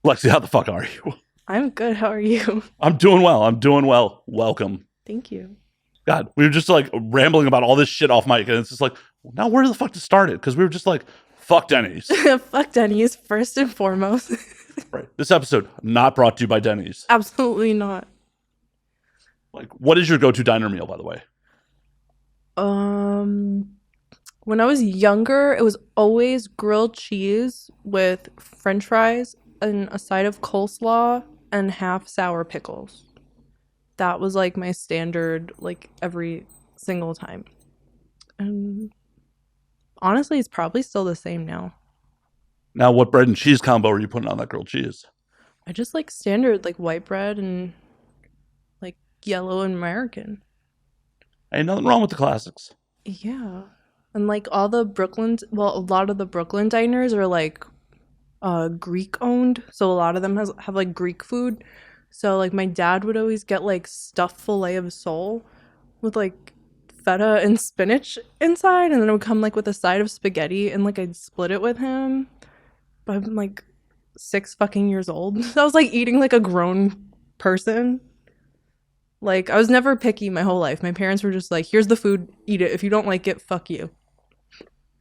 Lexi, how the fuck are you? I'm good. How are you? I'm doing well. Welcome. Thank you. God, we were just like rambling about all this shit off mic, and it's just like, now where the fuck to start it? Because we were just like, fuck Denny's. Fuck Denny's, first and foremost. Right. This episode not brought to you by Denny's. Absolutely not. Like, what is your go-to diner meal, by the way? When I was younger, it was always grilled cheese with French fries and a side of coleslaw and half sour pickles. That was like my standard, like every single time. And honestly, it's probably still the same now. Now, what bread and cheese combo are you putting on that grilled cheese? I just like standard, like white bread and like yellow American. Ain't nothing wrong with the classics. Yeah. And like a lot of the Brooklyn diners are like Greek owned. So a lot of them have like Greek food. So like my dad would always get like stuffed filet of sole with like feta and spinach inside, and then it would come like with a side of spaghetti, and like I'd split it with him. But I'm like 6 fucking years old. So I was like eating like a grown person. Like I was never picky my whole life. My parents were just like, here's the food, eat it. If you don't like it, fuck you.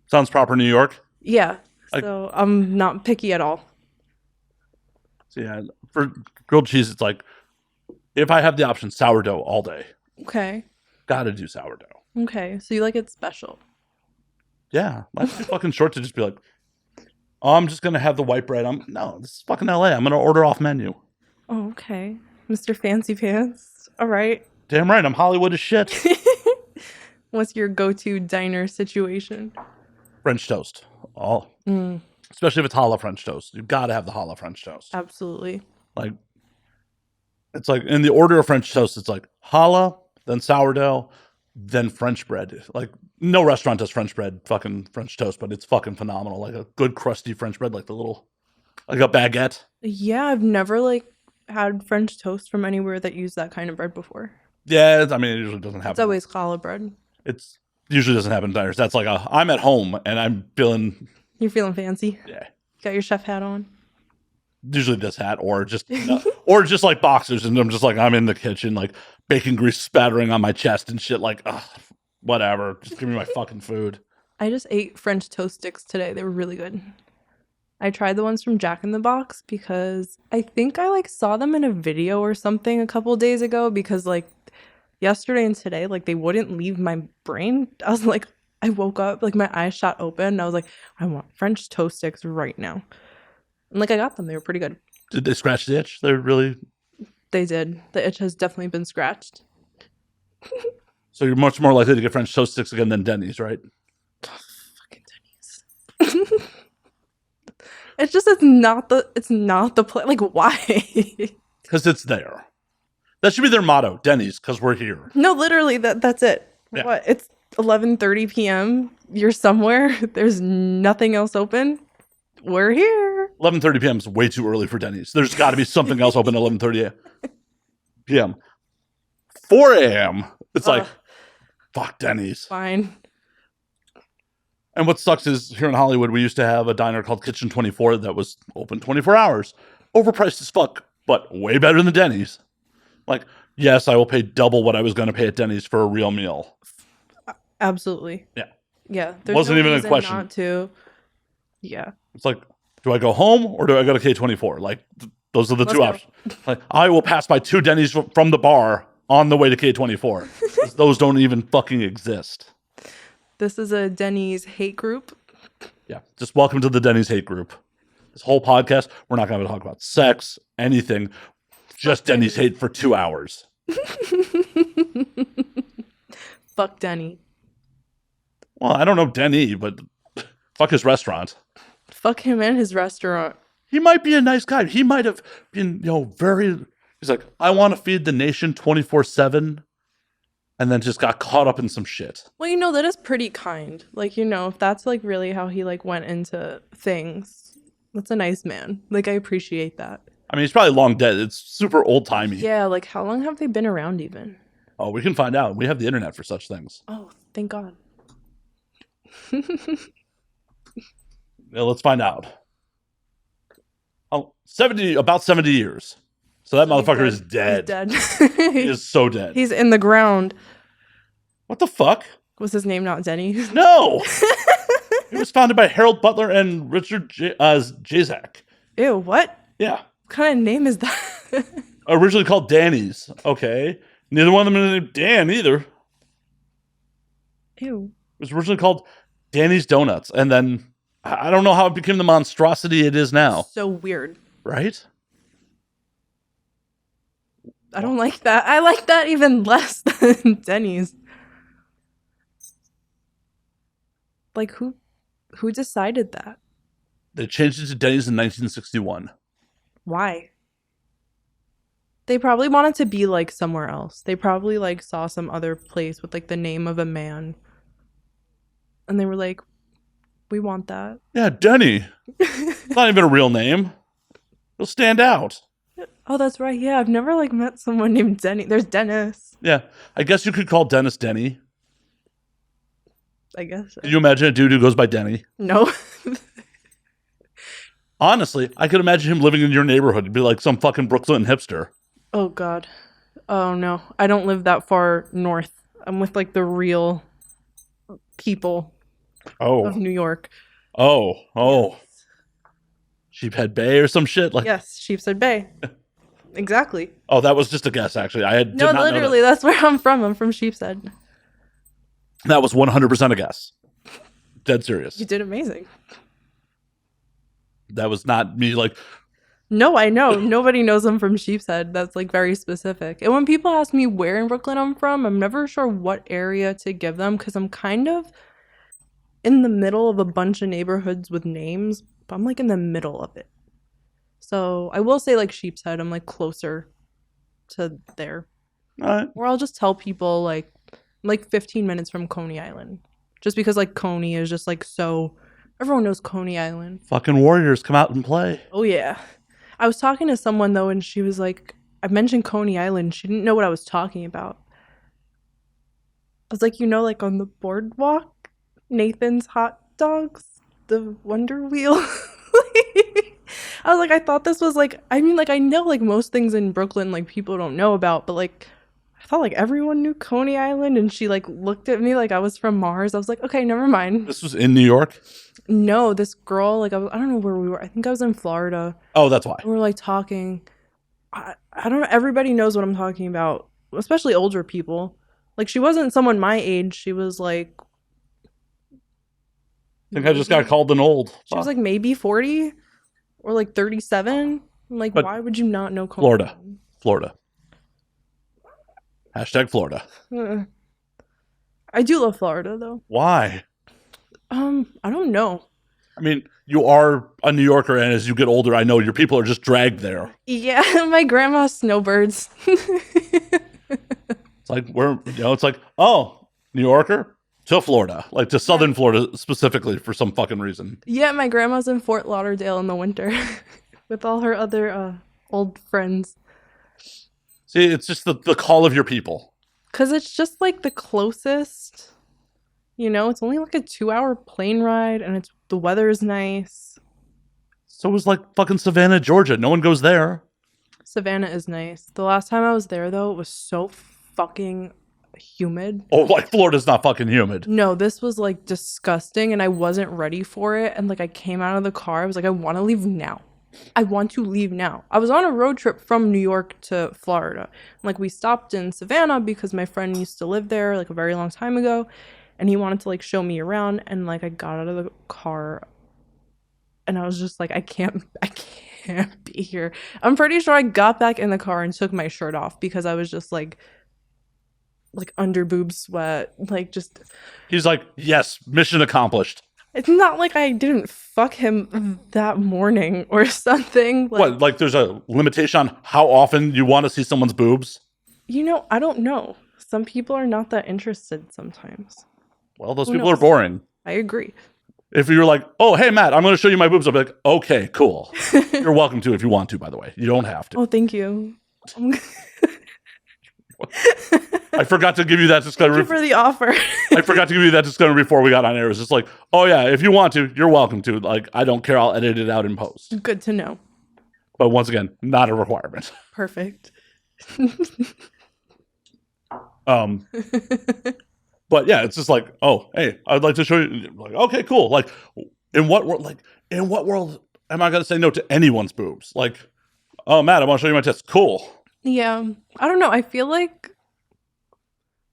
Sounds proper, New York. Yeah. So I'm not picky at all. So yeah, for grilled cheese, it's like, if I have the option, sourdough all day. Okay. Gotta do sourdough. Okay. So you like it special. Yeah. Life's too fucking short to just be like, oh, I'm just gonna have the white bread. No, this is fucking LA. I'm gonna order off menu. Oh, okay. Mr. Fancy Pants. All right. Damn right, I'm Hollywood as shit. What's your go-to diner situation? French toast. Especially if it's challah French toast. You gotta have the challah French toast. Absolutely. Like, it's like in the order of French toast, it's like challah, then sourdough, then French bread. Like, no restaurant does French bread, fucking French toast, but it's fucking phenomenal. Like a good crusty French bread, like like a baguette. Yeah, I've never like had French toast from anywhere that used that kind of bread before. Yeah, I mean, it usually doesn't happen. It's always challah bread. It usually doesn't happen in diners. That's like I'm at home and I'm feeling. You're feeling fancy. Yeah. Got your chef hat on. Usually this hat, or just like boxers, and I'm just like, I'm in the kitchen, like bacon grease spattering on my chest and shit. Like, whatever. Just give me my fucking food. I just ate French toast sticks today. They were really good. I tried the ones from Jack in the Box because I think I like saw them in a video or something a couple days ago, because like yesterday and today, like they wouldn't leave my brain. I was like, I woke up, like my eyes shot open, and I was like, I want French toast sticks right now. And like I got them. They were pretty good. Did they scratch the itch? They're really. They did. The itch has definitely been scratched. So you're much more likely to get French toast sticks again than Denny's, right? Fucking Denny's. It's not the place. Like, why? Because it's there. That should be their motto, Denny's, because we're here. No, literally, that's it. Yeah. What? It's 11:30 p.m. You're somewhere. There's nothing else open. We're here. 11:30 p.m. is way too early for Denny's. There's got to be something else open at 11:30 p.m. 4 a.m. It's like, fuck Denny's. Fine. And what sucks is here in Hollywood, we used to have a diner called Kitchen 24 that was open 24 hours. Overpriced as fuck, but way better than Denny's. Like, yes, I will pay double what I was going to pay at Denny's for a real meal. Absolutely. Yeah. Yeah. Wasn't even a question. Not to. Yeah. It's like, do I go home or do I go to K24? Like, those are the two options. Like, I will pass by 2 Denny's from the bar on the way to K24. Those don't even fucking exist. This is a Denny's hate group. Yeah. Just welcome to the Denny's hate group. This whole podcast, we're not going to talk about sex, anything. Just Denny's hate for 2 hours. Fuck Denny. Well, I don't know Denny, but fuck his restaurant. Fuck him and his restaurant. He might be a nice guy. He might have been, he's like, I want to feed the nation 24/7, and then just got caught up in some shit. Well, that is pretty kind. Like, if that's like really how he like went into things, that's a nice man. Like, I appreciate that. I mean, he's probably long dead. It's super old timey. Yeah, like how long have they been around even? Oh, we can find out. We have the internet for such things. Oh, thank God. Yeah, let's find out. About 70 years. So that So he's motherfucker dead. is dead. He's dead. He is so dead. He's in the ground. What the fuck? Was his name not Denny? No. It was founded by Harold Butler and Richard Jazak. Ew, what? Yeah. What kind of name is that? Originally called Danny's. Okay. Neither one of them is named Dan either. Ew. It was originally called Danny's Donuts. And then I don't know how it became the monstrosity it is now. So weird. Right? I don't like that. I like that even less than Denny's. Like who decided that? They changed it to Denny's in 1961. Why? They probably wanted to be like somewhere else. They probably like saw some other place with like the name of a man. And they were like, we want that. Yeah, Denny. It's not even a real name. It'll stand out. Oh, that's right. Yeah, I've never like met someone named Denny. There's Dennis. Yeah, I guess you could call Dennis Denny. I guess. Can you imagine a dude who goes by Denny? No. Honestly, I could imagine him living in your neighborhood. He'd be like some fucking Brooklyn hipster. Oh, God. Oh, no. I don't live that far north. I'm with like the real people of New York. Oh. Sheephead Bay or some shit? Like, Yes, Sheepshead Bay. Exactly. oh, that was just a guess, actually. Did No, not literally, know that's where I'm from. I'm from Sheepshead. that was 100% a guess. Dead serious. You did amazing. That was not me like, No, I know. Nobody knows I'm from Sheepshead. That's like very specific. And when people ask me where in Brooklyn I'm from, I'm never sure what area to give them because I'm kind of in the middle of a bunch of neighborhoods with names, but I'm like in the middle of it. So I will say like Sheepshead, I'm like closer to there. all right. Or I'll just tell people like I'm like 15 minutes from Coney Island. Just because like Coney is just like so everyone knows Coney Island. Fucking Warriors come out and play. Oh yeah. I was talking to someone though and she was like I mentioned Coney Island. She didn't know what I was talking about. I was like, like on the boardwalk, Nathan's hot dogs, the Wonder Wheel. I was like, I thought this was like I mean like I know like most things in Brooklyn like people don't know about, but like I thought like everyone knew Coney Island and she like looked at me like I was from Mars. I was like, okay, never mind. This was in New York? No, this girl, like I don't know where we were. I think I was in Florida. Oh, that's why. We were like talking. I don't know. Everybody knows what I'm talking about, especially older people. Like she wasn't someone my age. She was like. I think I just got called an old. She was like maybe 40 or like 37. I'm like, But why would you not know Coney Island? Florida. Hashtag Florida. I do love Florida though. Why? I don't know. I mean, you are a New Yorker, and as you get older, I know your people are just dragged there. Yeah, my grandma's snowbirds. It's like it's like, oh, New Yorker to Florida, like to Southern Florida specifically for some fucking reason. Yeah, my grandma's in Fort Lauderdale in the winter with all her other old friends. See, it's just the call of your people. Because it's just like the closest, it's only like a 2-hour plane ride and the weather is nice. So it was like fucking Savannah, Georgia. No one goes there. Savannah is nice. The last time I was there though, it was so fucking humid. Oh, like Florida's not fucking humid. No, this was like disgusting and I wasn't ready for it. And like I came out of the car, I was like, I want to leave now. I want to leave now. I was on a road trip from New York to Florida. Like we stopped in Savannah because my friend used to live there like a very long time ago. And he wanted to like show me around. And like I got out of the car and I was just like, I can't be here. I'm pretty sure I got back in the car and took my shirt off because I was just like under boob sweat. Like just. He's like, yes, mission accomplished. It's not like I didn't fuck him that morning or something. What, like there's a limitation on how often you want to see someone's boobs? I don't know. Some people are not that interested sometimes. Well, those people are boring. I agree. If you're like, oh, hey, Matt, I'm going to show you my boobs, I'll be like, okay, cool. You're welcome to if you want to, by the way. You don't have to. Oh, thank you. I forgot to give you that disclaimer. Thank you for the offer. I forgot to give you that disclaimer before we got on air. It's just like, oh, yeah, if you want to, you're welcome to. Like, I don't care. I'll edit it out in post. Good to know. But once again, not a requirement. Perfect. Um, but yeah, it's just like, oh, hey, I'd like to show you. Like, okay, cool. Like, in what world? Like, in what world am I gonna say no to anyone's boobs? Like, oh, Matt, I want to show you my tits. Cool. Yeah. I don't know. I feel like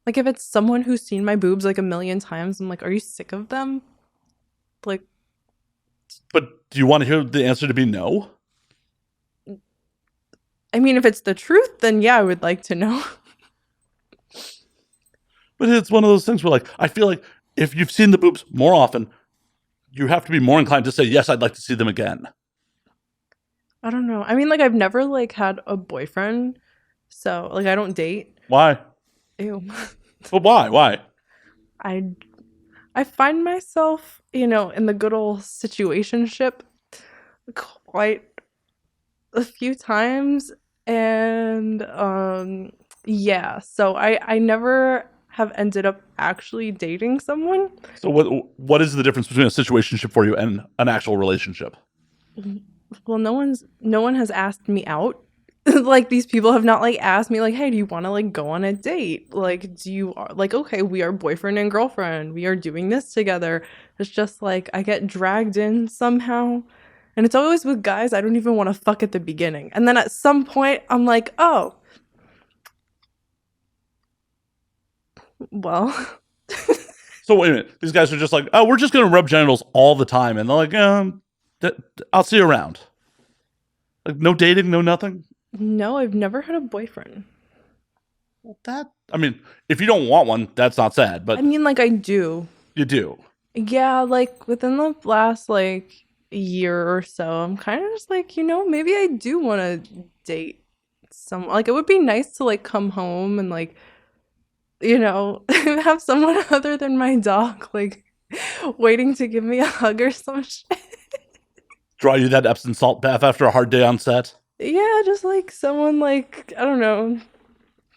if it's someone who's seen my boobs like a million times, I'm like, are you sick of them? Like, But do you want to hear the answer to be no? I mean, if it's the truth, then yeah, I would like to know. But it's one of those things where, like, I feel like if you've seen the boobs more often, you have to be more inclined to say, yes, I'd like to see them again. I don't know. I mean, like I've never like had a boyfriend, so like I don't date. Why? Ew. But why? Why? I I find myself, in the good old situationship quite a few times, and yeah, so I never have ended up actually dating someone. So what is the difference between a situationship for you and an actual relationship? Well, no one has asked me out. Like these people have not like asked me like, "Hey, do you want to like go on a date?" Like, do you like, okay, we are boyfriend and girlfriend. We are doing this together. It's just like I get dragged in somehow. And it's always with guys I don't even want to fuck at the beginning. And then at some point I'm like, "Oh, well." So wait a minute. These guys are just like, oh, we're just gonna rub genitals all the time, and they're like, I'll see you around. Like no dating, no nothing. No, I've never had a boyfriend. Well, I mean, if you don't want one, that's not sad, I but mean, like I do. you do. Yeah, like within the last like year or so, I'm kind of just like, maybe I do want to date someone. Like it would be nice to like come home and like, have someone other than my dog like waiting to give me a hug or some shit. Draw you that Epsom salt bath after a hard day on set. Yeah, just like someone like, I don't know,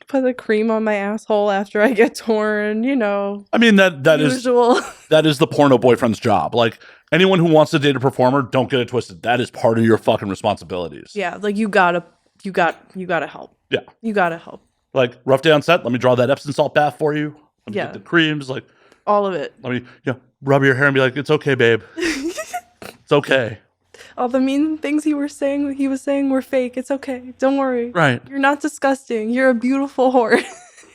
put the cream on my asshole after I get torn, I mean that is usual. that is the porno boyfriend's job. Like anyone who wants to date a performer, don't get it twisted. That is part of your fucking responsibilities. Yeah, like you gotta help. Yeah. You gotta help. Like rough day on set. Let me draw that Epsom salt bath for you. Let me Yeah. get the creams. Like All of it. let me rub your hair and be like, it's okay, babe. It's okay. All the mean things he was saying were fake. It's okay. Don't worry. Right. You're not disgusting. You're a beautiful whore.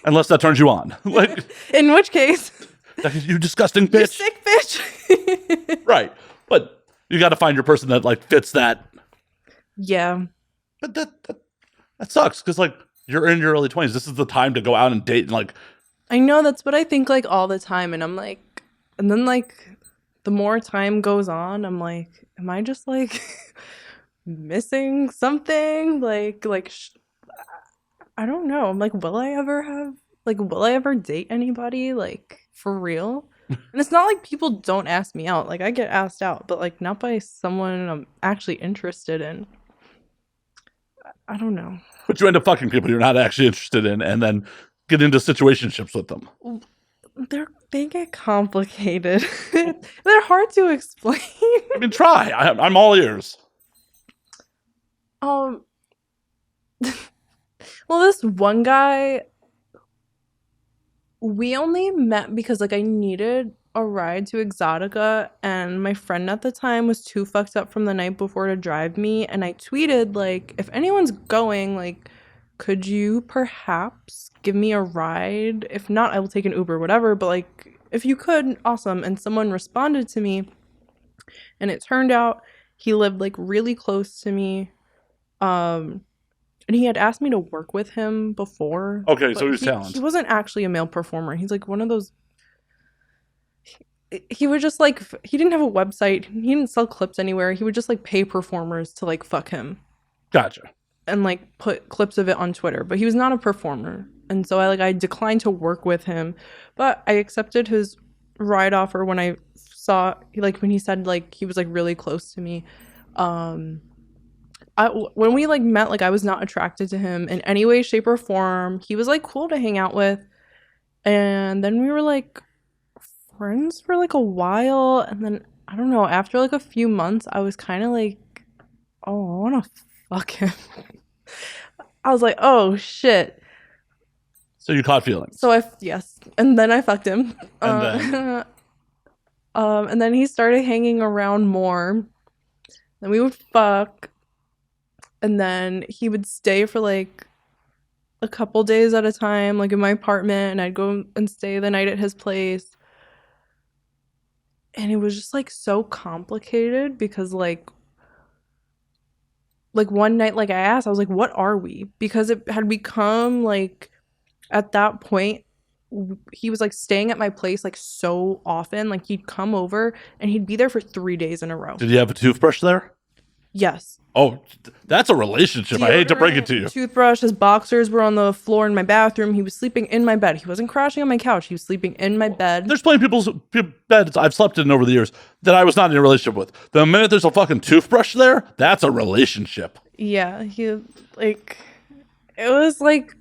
Unless that turns you on. Like In which case, you disgusting you bitch. sick bitch. Right. But you got to find your person that like fits that. Yeah. But that sucks because like you're in your early 20s. This is the time to go out and date and like. I know that's what I think like all the time, and I'm like, and then like the more time goes on, I'm like, am I just like missing something? I don't know. I'm like, will I ever date anybody like for real? And it's not like people don't ask me out. Like I get asked out, but like not by someone I'm actually interested in. I don't know. But you end up fucking people you're not actually interested in, and then get into situationships with them. They get complicated. They're hard to explain. I mean, try. I'm all ears. Um, well, this one guy, we only met because like I needed a ride to Exotica, and my friend at the time was too fucked up from the night before to drive me, and I tweeted like, if anyone's going, like, could you perhaps give me a ride? If not, I will take an Uber, whatever, but like if you could, awesome. And someone responded to me, and it turned out he lived like really close to me. And he had asked me to work with him before. Okay, so but he's talent. He wasn't actually a male performer. He's like one of those. He would just like, he didn't have a website. He didn't sell clips anywhere. He would just like pay performers to like fuck him Gotcha. and like put clips of it on Twitter. But he was not a performer, and so I declined to work with him. But I accepted his ride offer when I saw when he said like he was like really close to me. When we like met, like I was not attracted to him in any way, shape, or form. He was like cool to hang out with, and then we were like friends for like a while, and then I don't know, after like a few months I was kind of like, oh, I want to fuck him. I was like, oh shit. So you caught feelings. So yes, and then I fucked him. And then And then he started hanging around more. Then we would fuck, and then he would stay for like a couple days at a time, like in my apartment, and I'd go and stay the night at his place. And it was just like so complicated because like one night, like I asked, I was like, what are we? Because it had become like at that point he was like staying at my place like so often. Like he'd come over and he'd be there for 3 days in a row. did you have a toothbrush there? Yes. Oh, that's a relationship. I hate to break it to you. Toothbrush, his boxers were on the floor in my bathroom. He was sleeping in my bed. He wasn't crashing on my couch. He was sleeping in my bed. There's plenty of people's beds I've slept in over the years that I was not in a relationship with. The minute there's a fucking toothbrush there, that's a relationship. Yeah, he like it was like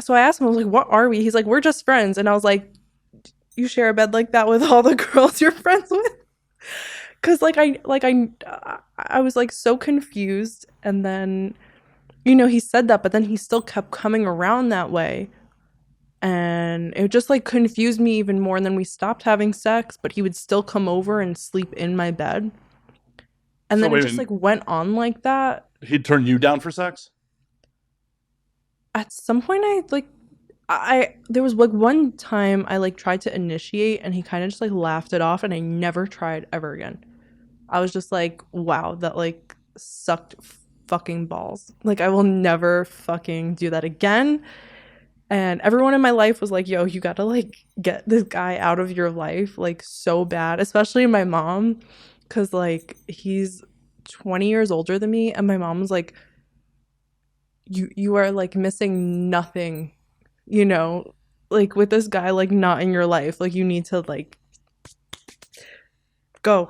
so I asked him, I was like, what are we? He's like, we're just friends. And I was like, you share a bed like that with all the girls you're friends with? Cause I was like so confused. And then, he said that, but then he still kept coming around that way. And it just like confused me even more. And then we stopped having sex, but he would still come over and sleep in my bed. And then it just like went on like that. He'd turn you down for sex? At some point I there was like one time I like tried to initiate and he kind of just like laughed it off and I never tried ever again. I was just like, wow, that like sucked fucking balls. Like I will never fucking do that again. And everyone in my life was like, yo, you gotta like get this guy out of your life like so bad, especially my mom, because like he's 20 years older than me and my mom was like, you are like missing nothing, like with this guy like not in your life, like you need to like go.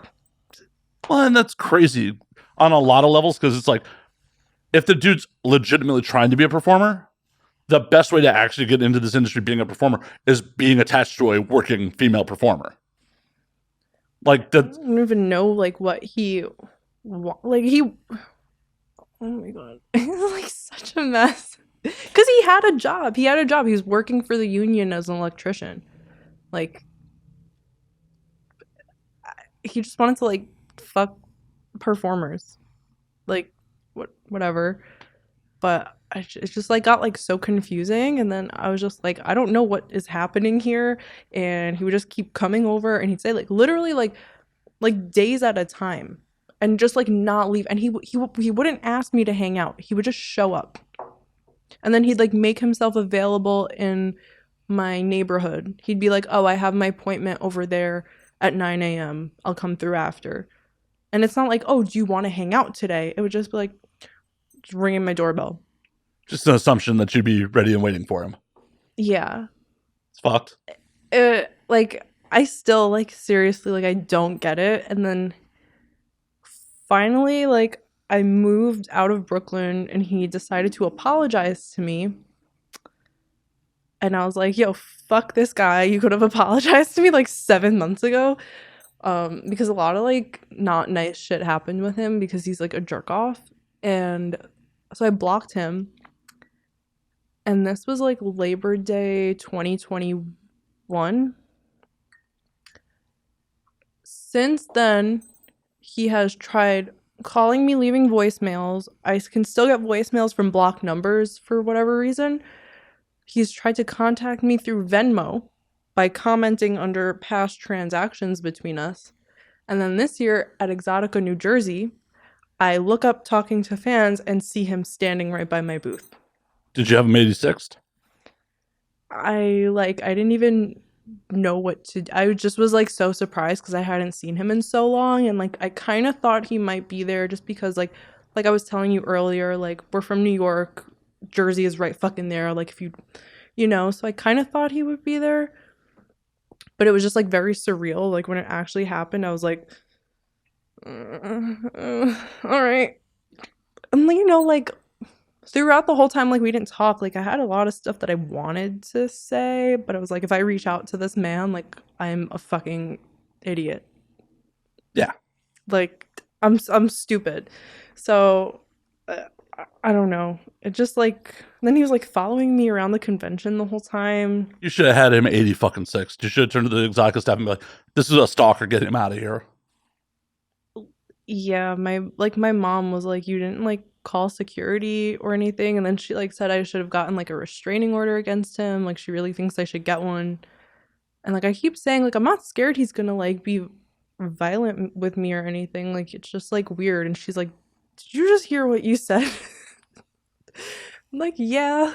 Well, and that's crazy on a lot of levels because it's like if the dude's legitimately trying to be a performer, the best way to actually get into this industry being a performer is being attached to a working female performer. Like I don't even know like what he like he oh my god. It's like such a mess. Because he had a job. He was working for the union as an electrician. Like he just wanted to like fuck performers. Like whatever. But it just like got like so confusing, and then I was just like, I don't know what is happening here. And he would just keep coming over and he'd say like literally like days at a time and just like not leave. And he wouldn't ask me to hang out. He would just show up. And then he'd like make himself available in my neighborhood. He'd be like, oh, I have my appointment over there at 9 a.m. I'll come through after. And it's not like, oh, do you want to hang out today? It would just be like, just ringing my doorbell. Just an assumption that you'd be ready and waiting for him. Yeah. It's fucked. Like, I still, like, seriously, like, I don't get it. And then finally, like, I moved out of Brooklyn and he decided to apologize to me. And I was like, yo, fuck this guy. You could have apologized to me like 7 months ago. Because a lot of like not nice shit happened with him because he's like a jerk off. And so I blocked him. And this was like Labor Day 2021. Since then, he has tried calling me, leaving voicemails. I can still get voicemails from blocked numbers for whatever reason. He's tried to contact me through Venmo by commenting under past transactions between us. And then this year at Exotica, New Jersey, I look up talking to fans and see him standing right by my booth. Did you have him 86th? I didn't even know what to do. I just was like so surprised because I hadn't seen him in so long, and like I kind of thought he might be there just because like I was telling you earlier, like we're from New York, Jersey is right fucking there, like if so I kind of thought he would be there, but it was just like very surreal. Like when it actually happened, I was like all right. And like throughout the whole time, like we didn't talk, like I had a lot of stuff that I wanted to say, but I was like, if I reach out to this man, like I'm a fucking idiot. Yeah. Like I'm stupid. So I don't know. It just like then he was like following me around the convention the whole time. You should have had him 80 fucking six. You should have turned to the exotic staff and be like, "This is a stalker. Get him out of here." Yeah, my mom was like, you didn't like call security or anything, and then she like said I should have gotten like a restraining order against him. Like she really thinks I should get one. And like I keep saying, like I'm not scared he's gonna like be violent with me or anything. Like it's just like weird. And she's like, did you just hear what you said? I'm like, yeah,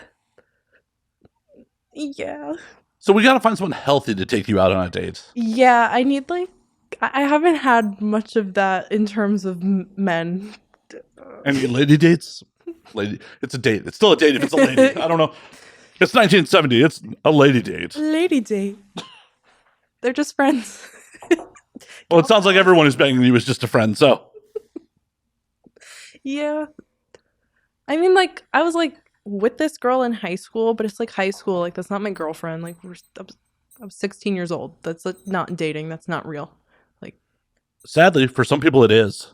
yeah. So we gotta find someone healthy to take you out on a date. Yeah, I need like I haven't had much of that in terms of men. Any lady dates? Lady, it's a date. It's still a date if it's a lady. I don't know. It's 1970. It's a lady date. Lady date. They're just friends. Well, it sounds like everyone who's banging you is just a friend. So Yeah. I mean, like, I was like with this girl in high school, but it's like high school. Like, that's not my girlfriend. Like, I'm 16 years old. That's like, not dating. That's not real. Like, sadly, for some people, it is.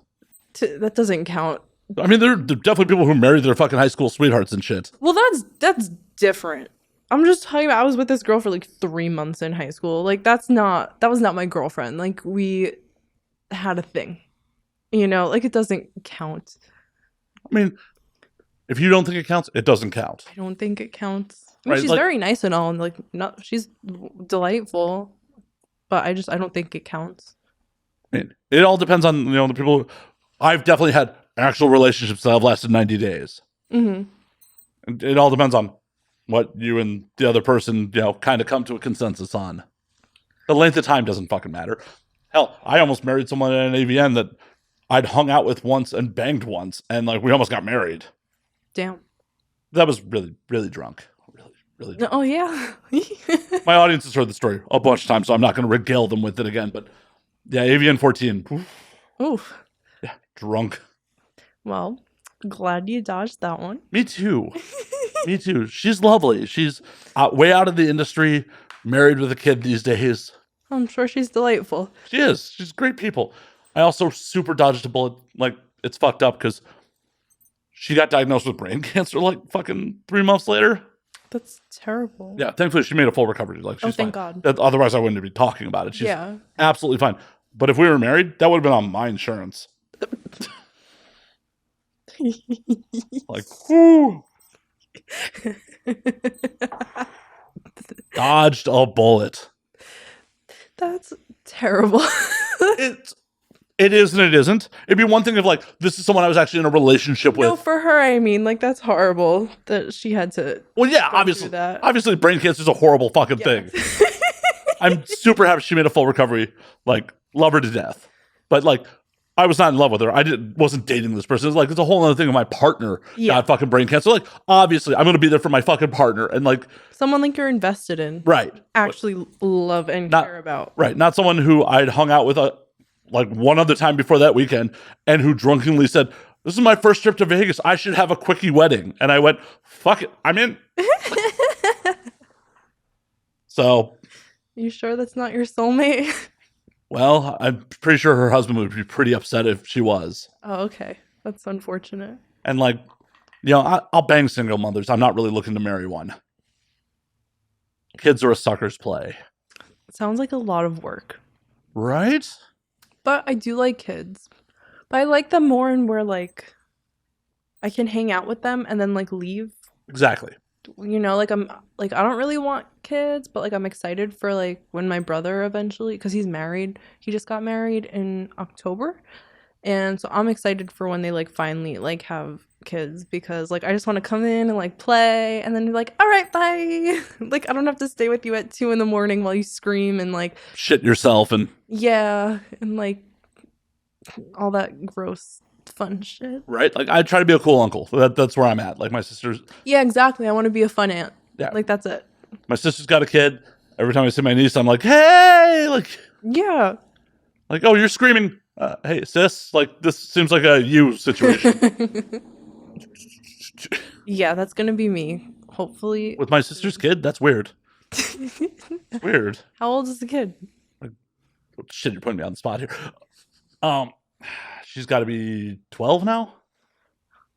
that doesn't count. I mean, there are definitely people who marry their fucking high school sweethearts and shit. Well, that's different. I'm just talking about I was with this girl for like 3 months in high school. Like, that was not my girlfriend. Like, we had a thing. You know, like it doesn't count. I mean, if you don't think it counts, it doesn't count. I don't think it counts. I mean, Right, she's like- very nice and all, and like not she's delightful, but I don't think it counts. I mean, it all depends on the people. I've definitely had actual relationships that have lasted 90 days. Mm-hmm. It all depends on what you and the other person, kind of come to a consensus on. The length of time doesn't fucking matter. Hell, I almost married someone at an AVN that I'd hung out with once and banged once, and like we almost got married. Damn. That was really, really drunk. Really, really drunk. Oh yeah. My audience has heard the story a bunch of times, so I'm not going to regale them with it again. But yeah, AVN 14. Oof. Yeah, drunk. Well, glad you dodged that one. Me too. Me too. She's lovely. She's way out of the industry, married with a kid these days. I'm sure she's delightful. She is. She's great people. I also super dodged a bullet. Like, it's fucked up because she got diagnosed with brain cancer like fucking 3 months later. That's terrible. Yeah, thankfully she made a full recovery. Like, she's thank fine. God. Otherwise, I wouldn't be talking about it. She's Yeah. absolutely fine. But if we were married, that would have been on my insurance. Like, whoo. Dodged a bullet. That's terrible. It is and it isn't. It'd be one thing if like this is someone I was actually in a relationship with. No, for her, I mean, like that's horrible that she had to. Well, yeah, go obviously, through that. obviously, brain cancer is a horrible fucking Yeah. thing. I'm super happy she made a full recovery. Like, love her to death. But like, I was not in love with her. Wasn't dating this person. It's like it's a whole other thing. Of my partner got fucking brain cancer. Like, obviously, I'm gonna be there for my fucking partner and like Someone like you're invested in, right, actually love and Not- care about. right, not someone who I'd hung out with like one other time before that weekend and who drunkenly said, "This is my first trip to Vegas. I should have a quickie wedding." And I went, "Fuck it, I'm in." So, You sure that's not your soulmate? well, I'm pretty sure her husband would be pretty upset if she was. Oh, okay. That's unfortunate. And like, I'll bang single mothers. I'm not really looking to marry one. Kids are a sucker's play. Sounds like a lot of work. Right? But I do like kids. But I like them more and where like I can hang out with them and then like leave. Exactly. You know, like I don't really want kids, but like I'm excited for like when my brother eventually, because he's married. He just got married in October. And so I'm excited for when they like finally like have kids, because like I just want to come in and like play and then be like, all right, bye. Like I don't have to stay with you at 2 a.m. while you scream and like Shit yourself and yeah, and like all that gross fun shit. right? Like I try to be a cool uncle. That's where I'm at. Like my sister's Yeah, exactly. I want to be a fun aunt. Yeah. Like that's it. my sister's got a kid. Every time I see my niece, I'm like, hey, Yeah. like, oh, you're screaming. Hey, sis, like this seems like a you situation. Yeah, that's gonna be me. Hopefully. With my sister's kid, that's weird. Weird. How old is the kid? Shit, you're putting me on the spot here. She's got to be 12 now.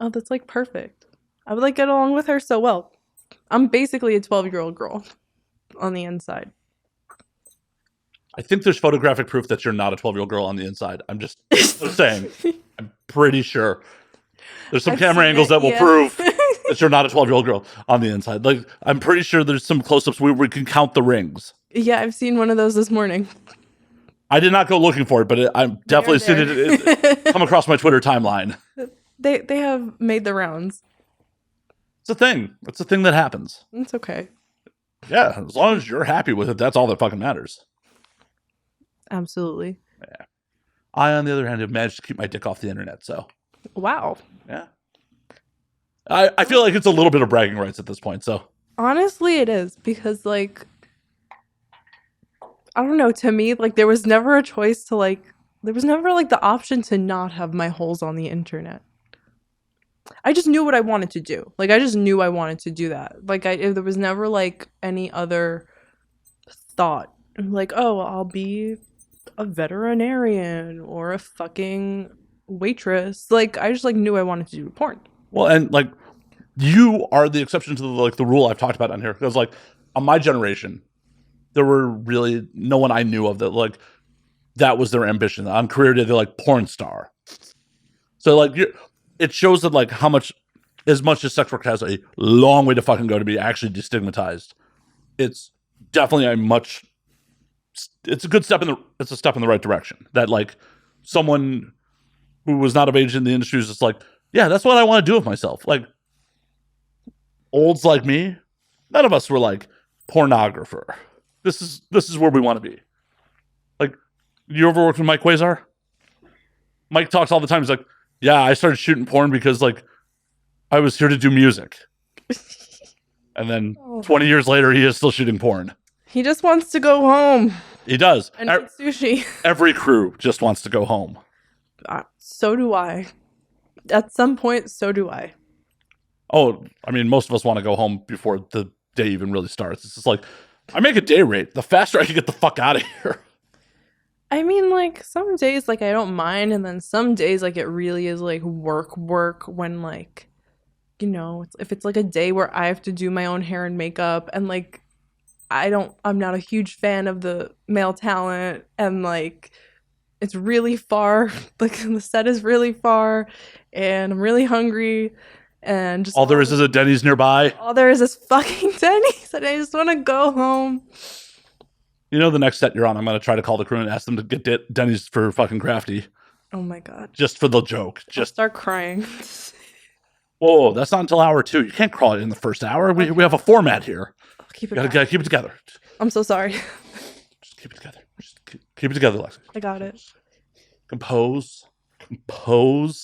Oh, that's like perfect. I would like get along with her so well. I'm basically a 12-year-old girl on the inside. I think there's photographic proof that you're not a 12-year-old girl on the inside. I'm just saying. I'm pretty sure there's some I've camera seen angles it, that will yeah. prove that you're not a 12-year-old girl on the inside. Like, I'm pretty sure there's some close-ups where we can count the rings. Yeah, I've seen one of those this morning. I did not go looking for it, but I'm They are definitely seen it come across my Twitter timeline. They have made the rounds. It's a thing. It's a thing that happens. It's okay. Yeah, as long as you're happy with it, that's all that fucking matters. Absolutely. Yeah. I, on the other hand, have managed to keep my dick off the internet, so Wow. yeah. I feel like it's a little bit of bragging rights at this point, so Honestly, it is because like I don't know, to me like there was never a choice to like there was never like the option to not have my holes on the internet. I just knew what I wanted to do. Like I just knew I wanted to do that. Like there was never like any other thought. Like, oh, I'll be a veterinarian or a fucking waitress. Like I just like knew I wanted to do porn. well, and like you are the exception to the rule I've talked about on here because like on my generation, there were really no one I knew of that like that was their ambition. On Career Day, they're like porn star. So like it shows that like how much, as much as sex work has a long way to fucking go to be actually destigmatized, it's definitely it's a good step it's a step in the right direction. That like someone who was not of age in the industry is just like, yeah, that's what I want to do with myself. Like olds like me, none of us were like pornographer. This is where we want to be. Like, you ever worked with Mike Quasar? Mike talks all the time. He's like, yeah, I started shooting porn because like I was here to do music. And then 20 years later, he is still shooting porn. He just wants to go home He does. and eat sushi. Every crew just wants to go home. So do I. At some point, so do I. Oh, I mean, most of us want to go home before the day even really starts. It's just like, I make a day rate. The faster I can get the fuck out of here. I mean, like, some days, like, I don't mind. And then some days, like, it really is, like, work when, like, you know, if it's, like, a day where I have to do my own hair and makeup and, like, I'm not a huge fan of the male talent and, like, it's really far. Like, the set is really far and I'm really hungry. And just all there is a Denny's nearby. All there is fucking Denny's, and I just want to go home. You know, the next set you're on, I'm going to try to call the crew and ask them to get Denny's for fucking Crafty. Oh my god. Just for the joke. I'll start crying. Whoa, that's not until hour 2. You can't crawl it in the first hour. We have a format here. I'll keep it gotta keep it together. I'm so sorry. Just keep it together. Just keep it together, Lexi. I got it. Compose.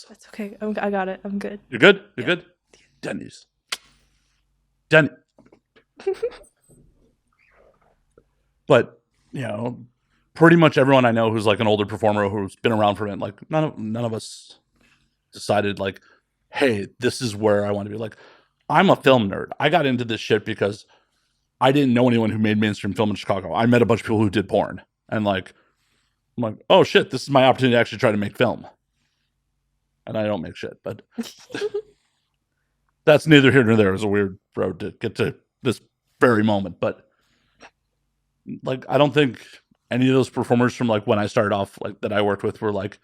That's okay. I got it. I'm good. You're good? You're good? Denny's. But, you know, pretty much everyone I know who's like an older performer who's been around for it, like none of us decided like, hey, this is where I want to be. Like, I'm a film nerd. I got into this shit because I didn't know anyone who made mainstream film in Chicago. I met a bunch of people who did porn. And like, I'm like, oh shit, this is my opportunity to actually try to make film. And I don't make shit, but that's neither here nor there. It was a weird road to get to this very moment. But like, I don't think any of those performers from like when I started off, like that I worked with, were like,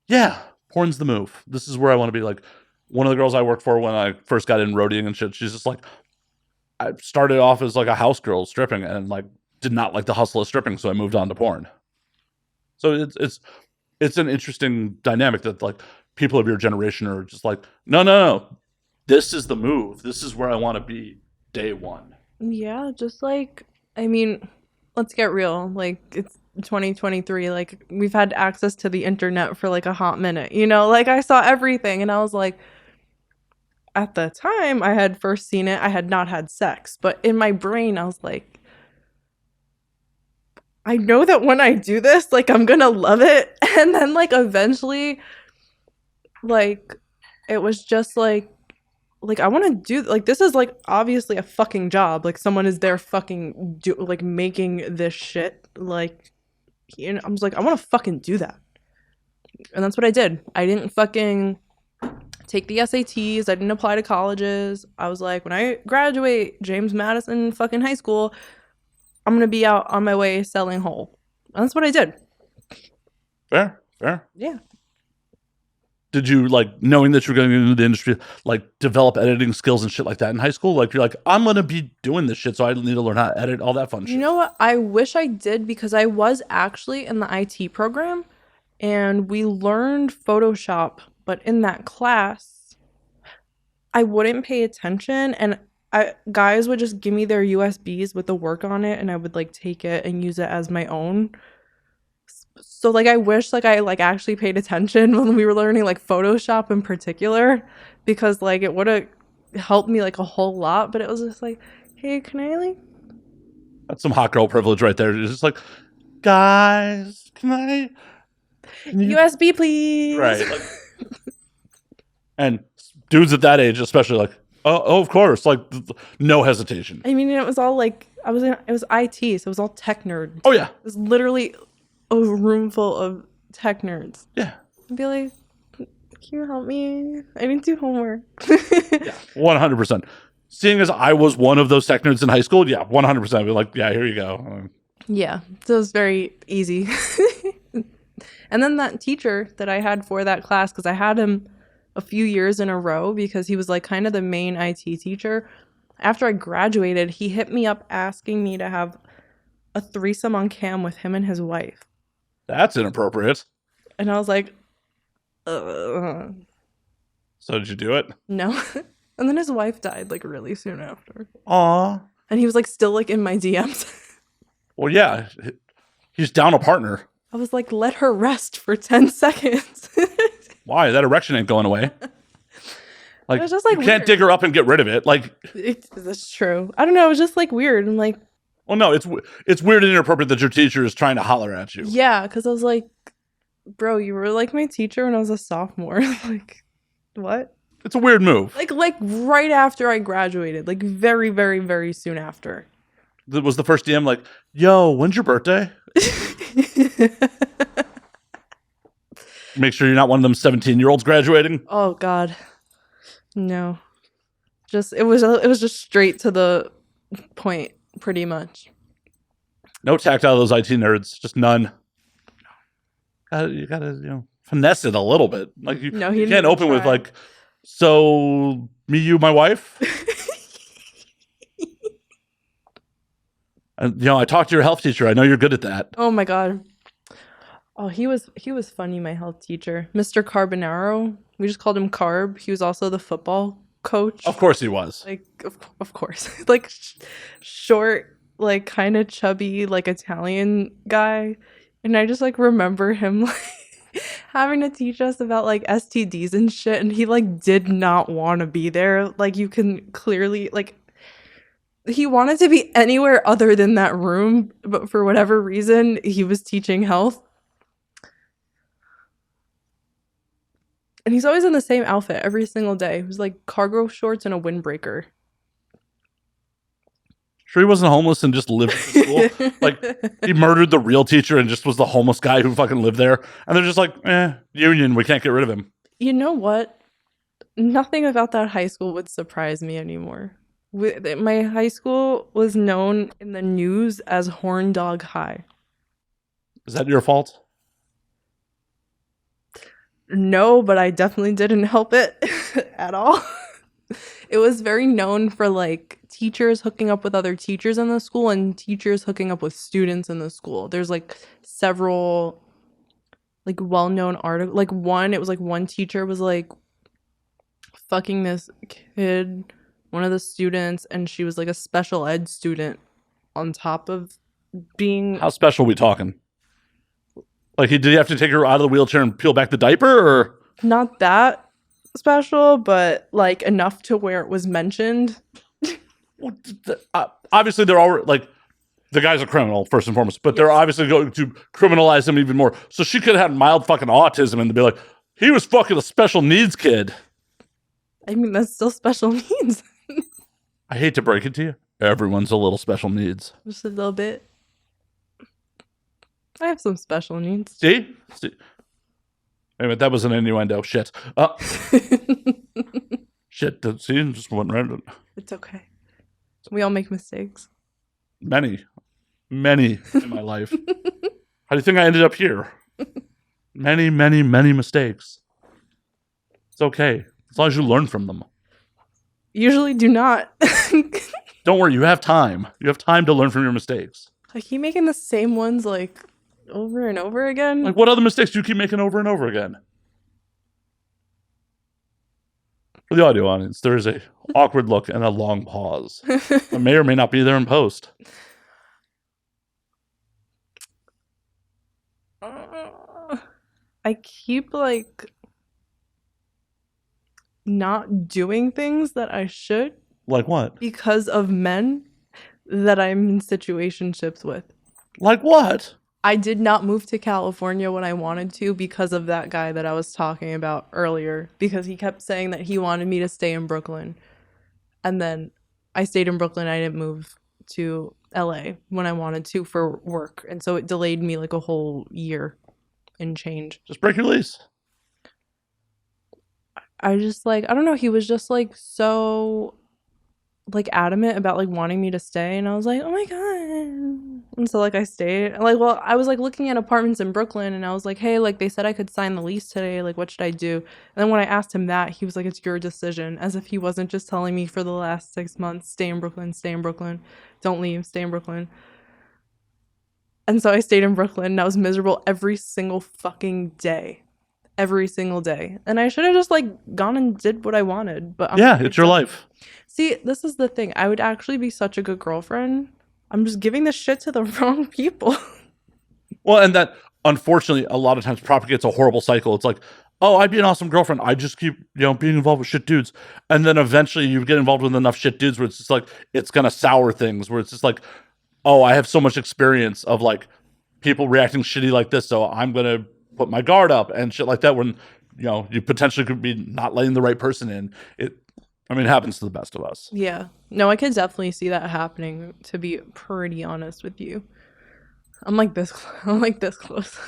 yeah, porn's the move. This is where I want to be. Like, one of the girls I worked for when I first got in roadieing and shit, she's just like, I started off as like a house girl stripping and like did not like the hustle of stripping, so I moved on to porn. So it's an interesting dynamic that like people of your generation are just like, no, this is the move. This is where I want to be day one. Yeah, just like, I mean, let's get real. Like, it's 2023. Like, we've had access to the internet for like a hot minute, you know? Like, I saw everything and I was like, at the time I had first seen it, I had not had sex, but in my brain I was like, I know that when I do this, like, I'm gonna love it. And then like eventually, like, it was just like I want to do, like, this is like obviously a fucking job. Like, someone is there fucking like making this shit. Like, you know, I was like, I want to fucking do that. And that's what I did. I didn't fucking take the SATs. I didn't apply to colleges. I was like, when I graduate James Madison fucking high school, I'm going to be out on my way selling whole. And that's what I did. Fair. Yeah. Did you, like, knowing that you're going into the industry, like, develop editing skills and shit like that in high school? Like, you're like, I'm going to be doing this shit, so I need to learn how to edit, all that fun shit. You know what? I wish I did, because I was actually in the IT program and we learned Photoshop, but in that class, I wouldn't pay attention, and guys would just give me their USBs with the work on it, and I would like take it and use it as my own. So like I wish like I like actually paid attention when we were learning like Photoshop in particular, because like it would have helped me like a whole lot, but it was just like, hey, can I like, That's some hot girl privilege right there. It's just like, guys, can you... USB please? Right. Like, and dudes at that age, especially, like, oh, of course, like, no hesitation. I mean, it was all like it was IT, so it was all tech nerds. Oh yeah, It was literally a room full of tech nerds. yeah, I'd be like, can you help me? I didn't do homework. yeah, 100%. Seeing as I was one of those tech nerds in high school, yeah, 100%. I'd be like, yeah, here you go. Yeah, so it was very easy. And then that teacher that I had for that class, because I had him a few years in a row because he was like kind of the main IT teacher. After I graduated, he hit me up asking me to have a threesome on cam with him and his wife. That's inappropriate. And I was like, So did you do it? no. And then his wife died like really soon after. Aw. And he was like still like in my DMs. Well, yeah, he's down a partner. I was like, let her rest for 10 seconds. Why? That erection ain't going away. Like, it was just like you can't weird. dig her up and get rid of it. Like, That's true. I don't know. It was just like weird. I'm like, well, no, it's weird and inappropriate that your teacher is trying to holler at you. yeah, because I was like, bro, you were like my teacher when I was a sophomore. Like, what? It's a weird move. Like right after I graduated, like very, very, very soon after. That was the first DM, like, yo, when's your birthday? Make sure you're not one of them 17-year-olds graduating. Oh God, no. Just it was just straight to the point, pretty much. No tact out of those IT nerds, just none. You gotta finesse it a little bit. Like you No, he can't open try. with like, so me, you, my wife. And I talked to your health teacher. I know you're good at that. Oh my God. Oh, he was funny, my health teacher. Mr. Carbonaro. We just called him Carb. He was also the football coach. Of course he was. Like, of course. Like, short, like, kind of chubby, like, Italian guy. And I just, like, remember him, like, having to teach us about, like, STDs and shit. And he, like, did not want to be there. Like, you can clearly, like, he wanted to be anywhere other than that room. But for whatever reason, he was teaching health. And he's always in the same outfit every single day. It was like cargo shorts and a windbreaker. Sure he wasn't homeless and just lived in school? Like, he murdered the real teacher and just was the homeless guy who fucking lived there. And they're just like, union, we can't get rid of him. You know what? Nothing about that high school would surprise me anymore. My high school was known in the news as Horn Dog High. Is that your fault? No, but I definitely didn't help it at all. It was very known for like teachers hooking up with other teachers in the school and teachers hooking up with students in the school. There's like several like well-known articles. Like it was like one teacher was like fucking this kid, one of the students, and she was like a special ed student on top of being... How special are we talking? Like, did he have to take her out of the wheelchair and peel back the diaper, or? Not that special, but like enough to where it was mentioned. Obviously, they're all like, the guy's a criminal first and foremost, but they're obviously going to criminalize him even more. So she could have had mild fucking autism and be like, he was fucking a special needs kid. I mean, that's still special needs. I hate to break it to you, everyone's a little special needs. Just a little bit. I have some special needs. See? Wait a minute, that was an innuendo. Shit. Shit, see, just went right. It's okay. We all make mistakes. Many in my life. How do you think I ended up here? Many mistakes. It's okay. As long as you learn from them. Usually do not. Don't worry, you have time. You have time to learn from your mistakes. I keep making the same ones like over and over again. Like, what other mistakes do you keep making over and over again? For the audio audience, there is a awkward look and a long pause. I may or may not be there in post. I keep like not doing things that I should. Like what? Because of men that I'm in situationships with. Like what? I did not move to California when I wanted to because of that guy that I was talking about earlier. Because he kept saying that he wanted me to stay in Brooklyn. And then I stayed in Brooklyn. I didn't move to LA when I wanted to for work. And so it delayed me like a whole year and change. Just break your lease. I just like, I don't know. He was just like so like adamant about like wanting me to stay, and I was like, oh my god. And so like I stayed. Like, well, I was like looking at apartments in Brooklyn, and I was like, hey, like they said I could sign the lease today, like what should I do? And then when I asked him that, he was like, it's your decision, as if he wasn't just telling me for the last 6 months, stay in Brooklyn, don't leave, stay in Brooklyn. And so I stayed in Brooklyn, and I was miserable every single fucking day. Every single day. And I should have just like gone and did what I wanted, but yeah, it's your life. See, this is the thing. I would actually be such a good girlfriend. I'm just giving this shit to the wrong people. Well, and that, unfortunately, a lot of times propagates a horrible cycle. It's like, oh, I'd be an awesome girlfriend. I just keep, being involved with shit dudes. And then eventually you get involved with enough shit dudes where it's just like, it's going to sour things, where it's just like, oh, I have so much experience of like people reacting shitty like this, so I'm going to put my guard up and shit like that, when, you potentially could be not letting the right person in. It happens to the best of us. Yeah. No, I could definitely see that happening, to be pretty honest with you. I'm like this close.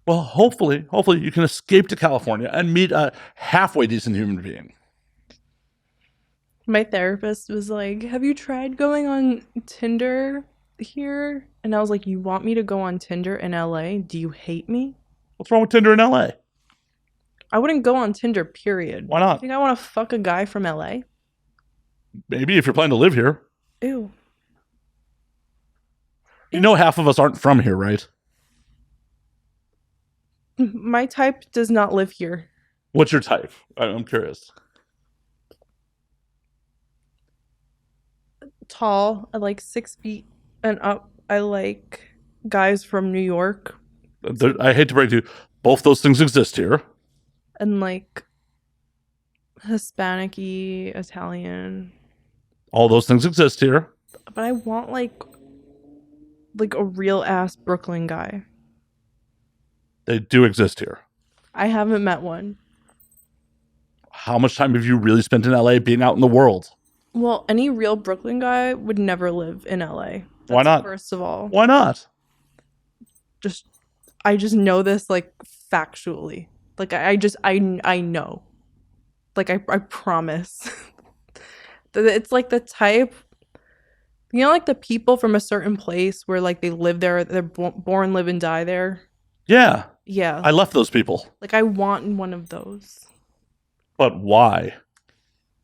Well, hopefully you can escape to California and meet a halfway decent human being. My therapist was like, have you tried going on Tinder here? And I was like, you want me to go on Tinder in LA? Do you hate me? What's wrong with Tinder in LA? I wouldn't go on Tinder, period. Why not? You think I want to fuck a guy from LA? Maybe if you're planning to live here. Ew. Half of us aren't from here, right? My type does not live here. What's your type? I'm curious. Tall. I like 6 feet and up. I like guys from New York. I hate to break to you, both those things exist here. And like Hispanic-y, Italian. All those things exist here. But I want like a real ass Brooklyn guy. They do exist here. I haven't met one. How much time have you really spent in LA being out in the world? Well, any real Brooklyn guy would never live in LA. That's, why not? First of all. Why not? I just know this like factually. Like I know. Like I promise. It's like the type, like the people from a certain place where like they live there, they're born, live and die there. Yeah. Yeah. I left those people. Like I want one of those. But why?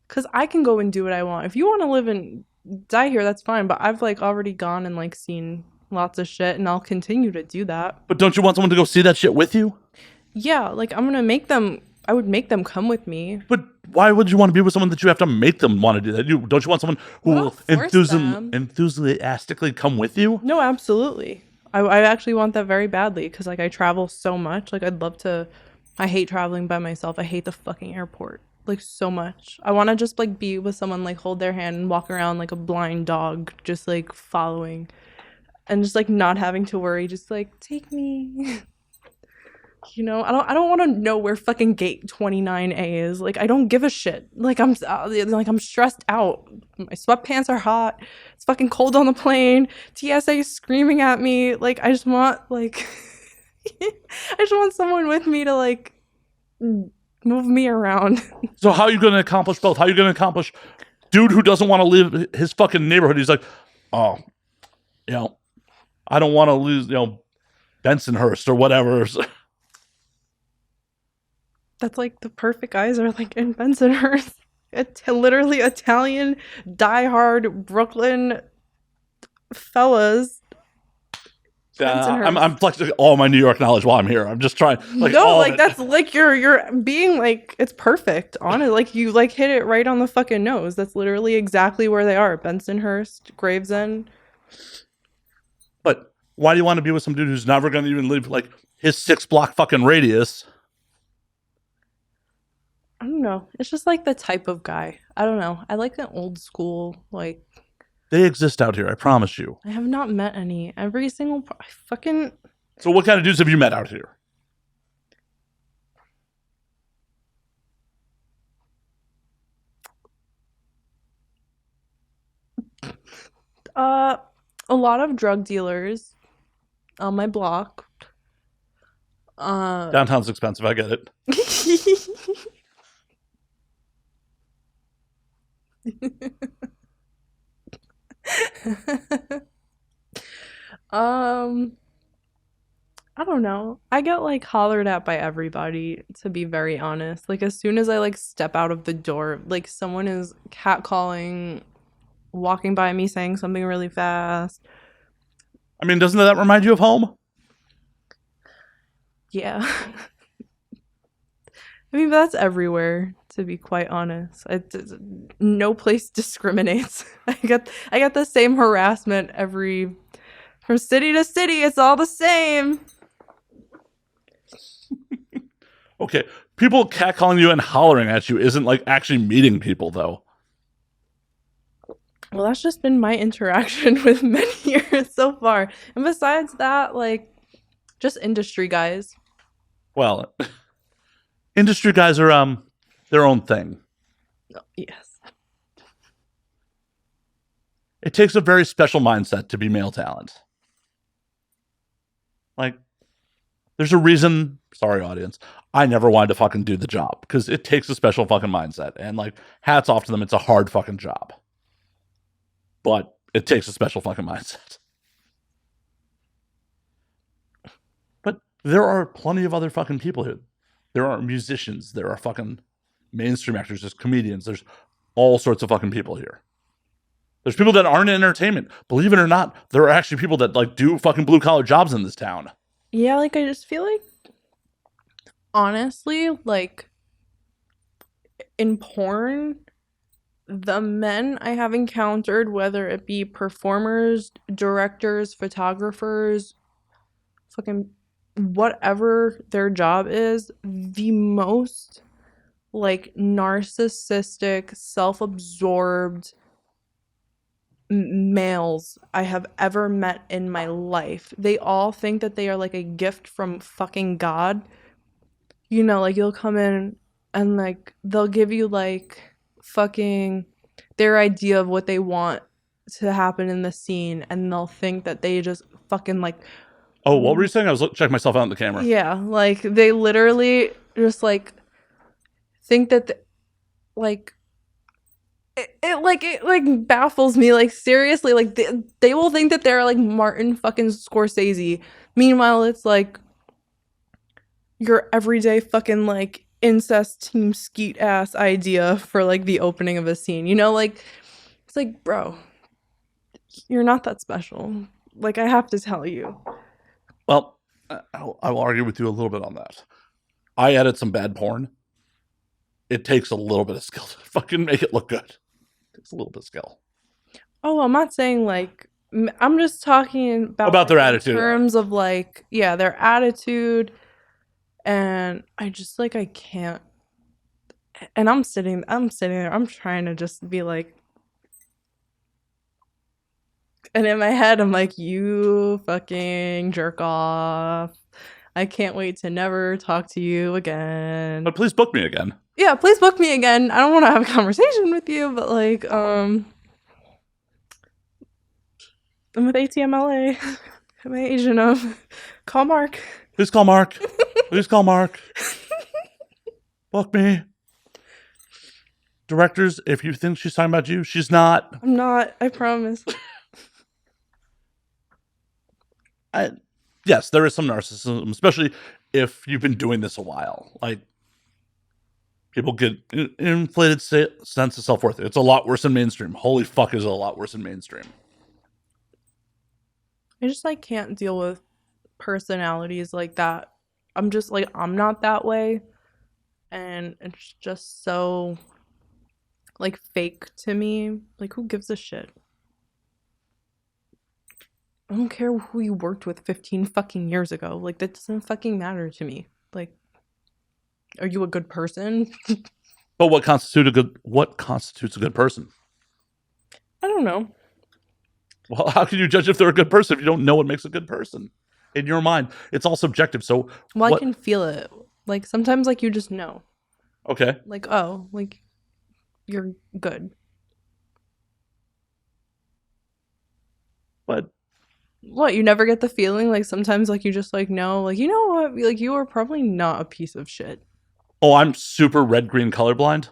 Because I can go and do what I want. If you want to live and die here, that's fine. But I've like already gone and like seen lots of shit, and I'll continue to do that. But don't you want someone to go see that shit with you? Yeah, like I would make them come with me. But why would you want to be with someone that you have to make them want to do that? Don't you want someone who will enthusiastically come with you? No, absolutely. I actually want that very badly, because like I travel so much. Like I'd love to. I hate traveling by myself. I hate the fucking airport like so much. I want to just like be with someone, like hold their hand and walk around like a blind dog, just like following, and just like not having to worry. Just like take me. I don't want to know where fucking gate 29A is. Like I don't give a shit. Like I'm stressed out. My sweatpants are hot. It's fucking cold on the plane. TSA is screaming at me. Like I just want like I just want someone with me to like Move me around. So how are you going to accomplish both? How are you going to accomplish dude who doesn't want to leave his fucking neighborhood? He's like, oh, I don't want to lose, Bensonhurst or whatever. That's like the perfect guys are like in Bensonhurst. Literally Italian, diehard Brooklyn fellas. I'm flexing all my New York knowledge while I'm here. I'm just trying. That's like you're being like it's perfect on it. Like you like hit it right on the fucking nose. That's literally exactly where they are. Bensonhurst, Gravesend. But why do you want to be with some dude who's never going to even leave like his 6-block fucking radius? I don't know. It's just like the type of guy. I don't know. I like the old school like. They exist out here, I promise you. I have not met any. Every single fucking. So what kind of dudes have you met out here? A lot of drug dealers on my block. Downtown's expensive, I get it. I don't know. I get like hollered at by everybody, to be very honest. Like as soon as I like step out of the door, like someone is catcalling, walking by me saying something really fast. I mean, doesn't that remind you of home? Yeah. I mean, that's everywhere, to be quite honest. No place discriminates. I get the same harassment from city to city. It's all the same. Okay, people catcalling you and hollering at you isn't like actually meeting people, though. Well, that's just been my interaction with many years so far. And besides that, like, just industry guys. Well, industry guys are their own thing. Yes. It takes a very special mindset to be male talent. Like, there's a reason, sorry audience, I never wanted to fucking do the job because it takes a special fucking mindset. And like, hats off to them, it's a hard fucking job. But it takes a special fucking mindset. But there are plenty of other fucking people here. There are musicians, there are fucking mainstream actors, there's comedians, there's all sorts of fucking people here. There's people that aren't in entertainment. Believe it or not, there are actually people that like do fucking blue collar jobs in this town. Yeah, like I just feel like honestly, like in porn, the men I have encountered, whether it be performers, directors, photographers, fucking whatever their job is, the most like narcissistic, self-absorbed males I have ever met in my life. They all think that they are like a gift from fucking God. You know, like you'll come in and like they'll give you like fucking their idea of what they want to happen in the scene, and they'll think that they just fucking like. Oh, what were you saying? I was checking myself out in the camera. Yeah, like they literally just like think that like it baffles me, like seriously, like they will think that they're like Martin fucking Scorsese. Meanwhile, it's like your everyday fucking like incest team skeet ass idea for like the opening of a scene, you know? Like it's like, bro, you're not that special. Like I have to tell you. Well, I will argue with you a little bit on that. I edit some bad porn. It takes a little bit of skill to fucking make it look good. It takes a little bit of skill. Oh, I'm not saying like, I'm just talking about their attitude. In terms of like, yeah, their attitude. And I just like, I can't. And I'm sitting there, I'm trying to just be like, and in my head, I'm like, you fucking jerk off. I can't wait to never talk to you again. But please book me again. Yeah, please book me again. I don't want to have a conversation with you, but like, I'm with ATMLA. I'm an agent of. Call Mark. Please call Mark. Please call Mark. Fuck me. Directors, if you think she's talking about you, she's not. I'm not. I promise. Yes, there is some narcissism, especially if you've been doing this a while. Like, people get an inflated sense of self-worth. It's a lot worse than mainstream. Holy fuck, is it a lot worse than mainstream. I just like can't deal with personalities like that. I'm just like I'm not that way, and it's just so like fake to me. Like who gives a shit? I don't care who you worked with 15 fucking years ago. Like that doesn't fucking matter to me. Like are you a good person? But what constitutes a good person? I don't know. Well, how can you judge if they're a good person if you don't know what makes a good person? In your mind, it's all subjective. So Well, what? I can feel it. Like sometimes like you just know. Okay. Like, oh, like you're good. But What, you never get the feeling like sometimes like you just like know, like you know what? Like you are probably not a piece of shit. I'm super red-green colorblind.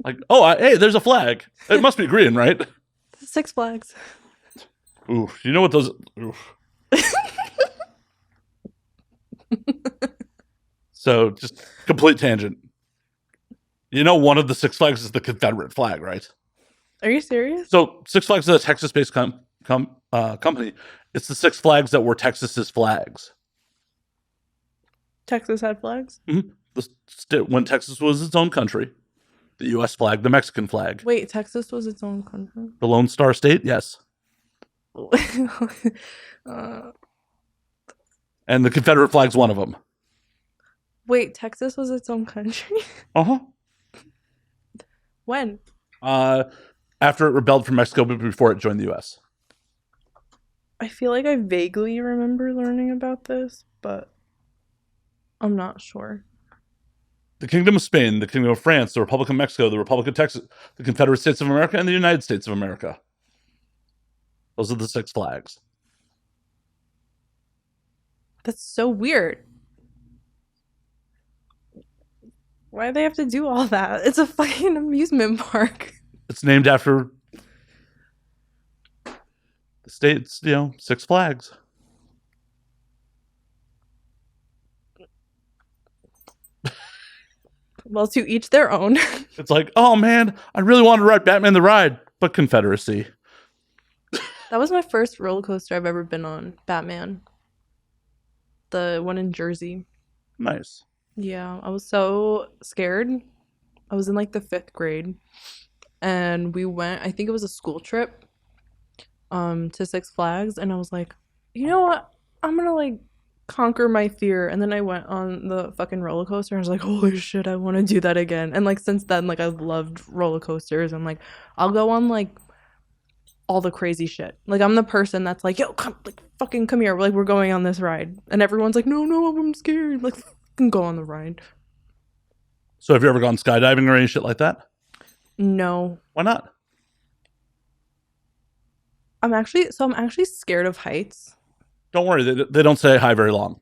Like, hey, there's a flag. It must be green, right? Six Flags. Ooh, you know what those? Oof. So, just complete tangent. You know, one of the Six Flags is the Confederate flag, right? Are you serious? So, Six Flags is a Texas-based company. It's the Six Flags that were Texas's flags. Texas had flags? When Texas was its own country, the U.S. flag, the Mexican flag. Wait, Texas was its own country? The Lone Star State, yes. And the Confederate flag's one of them. Wait, Texas was its own country? Uh-huh. When? After it rebelled from Mexico, but before it joined the U.S. I feel like I vaguely remember learning about this, but I'm not sure. The Kingdom of Spain, the Kingdom of France, the Republic of Mexico, the Republic of Texas, the Confederate States of America, and the United States of America. Those are the Six Flags. That's so weird. Why do they have to do all that? It's a fucking amusement park. It's named after the state's, Six Flags. Well, to each their own. It's like, oh man, I really wanted to ride Batman the Ride, but Confederacy. That was my first roller coaster I've ever been on. Batman. The one in Jersey. Nice. Yeah, I was so scared. I was in like the 5th grade. And we went, I think it was a school trip, to Six Flags. And I was like, you know what? I'm gonna like conquer my fear. And then I went on the fucking roller coaster and I was like, holy shit, I want to do that again. And like since then, like I've loved roller coasters. I'm like, I'll go on like all the crazy shit. Like I'm the person that's like, yo, come, like fucking come here. Like we're going on this ride. And everyone's like, no, I'm scared. Like fucking go on the ride. So have you ever gone skydiving or any shit like that? No. Why not? I'm actually scared of heights. Don't worry, they don't say hi very long.